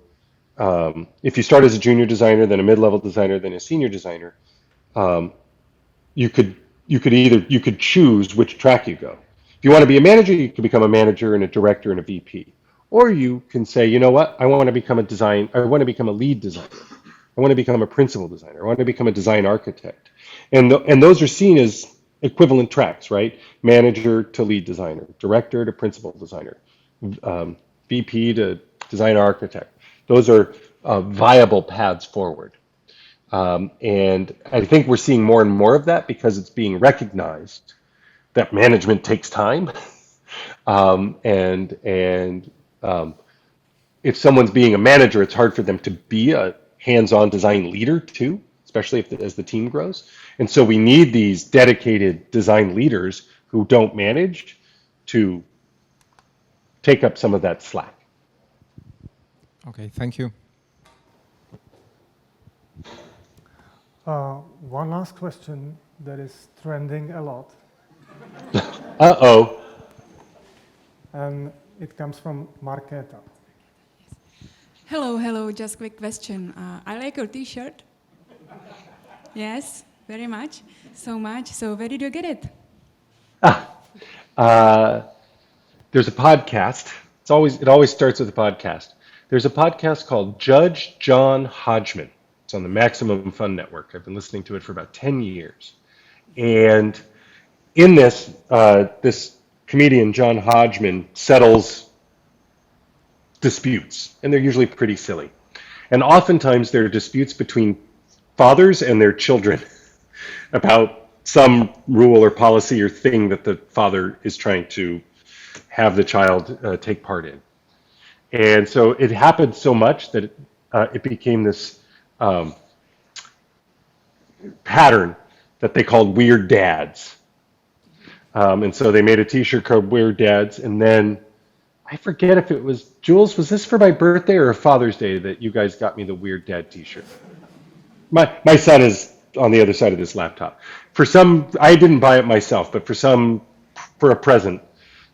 if you start as a junior designer, then a mid-level designer, then a senior designer, you could choose which track you go. If you want to be a manager, you can become a manager and a director and a VP. Or you can say, you know what, I want to become a lead designer. I want to become a principal designer. I want to become a design architect. And those are seen as equivalent tracks, right? Manager to lead designer, director to principal designer, VP to design architect. Those are viable paths forward. And I think we're seeing more and more of that because it's being recognized that management takes time. And if someone's being a manager, it's hard for them to be a hands-on design leader too, especially as the team grows. And so we need these dedicated design leaders who don't manage to take up some of that slack. Okay, thank you. One last question that is trending a lot. Uh-oh. And it comes from Marketa. Hello, just quick question. I like your t-shirt. Yes, very much. So much. So where did you get it? There's a podcast. It always starts with a podcast. There's a podcast called Judge John Hodgman. It's on the Maximum Fun Network. I've been listening to it for about 10 years. And in this, this comedian, John Hodgman, settles disputes, and they're usually pretty silly. And oftentimes there are disputes between fathers and their children about some rule or policy or thing that the father is trying to have the child take part in. And so it happened so much that it became this pattern that they called Weird Dads. And so they made a t-shirt called Weird Dads, and then I forget if it was, Jules, was this for my birthday or Father's Day that you guys got me the Weird Dad t-shirt? My son is on the other side of this laptop. I didn't buy it myself, but for a present,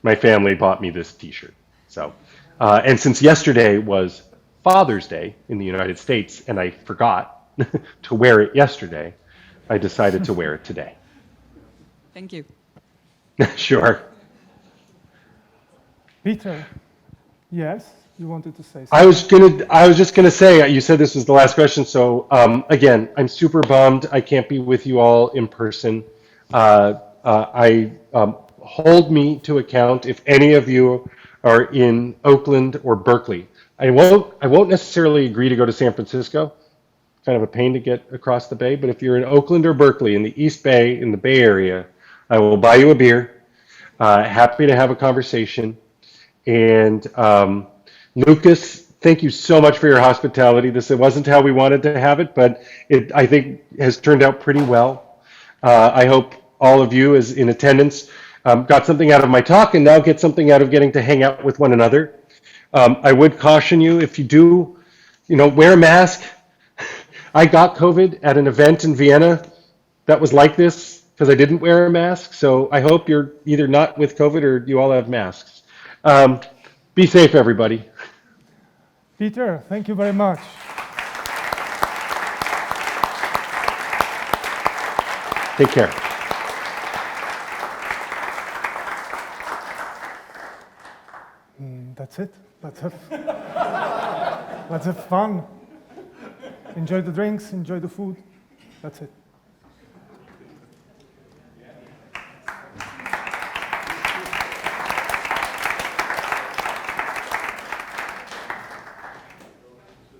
my family bought me this t-shirt. So, and since yesterday was Father's Day in the United States, and I forgot to wear it yesterday, I decided to wear it today. Thank you. Sure. Peter, yes, you wanted to say something. I was just gonna say, you said this was the last question, so again, I'm super bummed I can't be with you all in person. Hold me to account if any of you are in Oakland or Berkeley. I won't necessarily agree to go to San Francisco. Kind of a pain to get across the bay, but if you're in Oakland or Berkeley in the East Bay, in the Bay Area, I will buy you a beer. Happy to have a conversation. And Lucas, thank you so much for your hospitality. This it wasn't how we wanted to have it, but it I think has turned out pretty well. I hope all of you, as in attendance, got something out of my talk, and now get something out of getting to hang out with one another. I would caution you, if you do, wear a mask. I got COVID at an event in Vienna that was like this because I didn't wear a mask. So I hope you're either not with COVID or you all have masks. Be safe, everybody. Peter, thank you very much. Take care. That's it. Let's have fun. Enjoy the drinks, enjoy the food. That's it.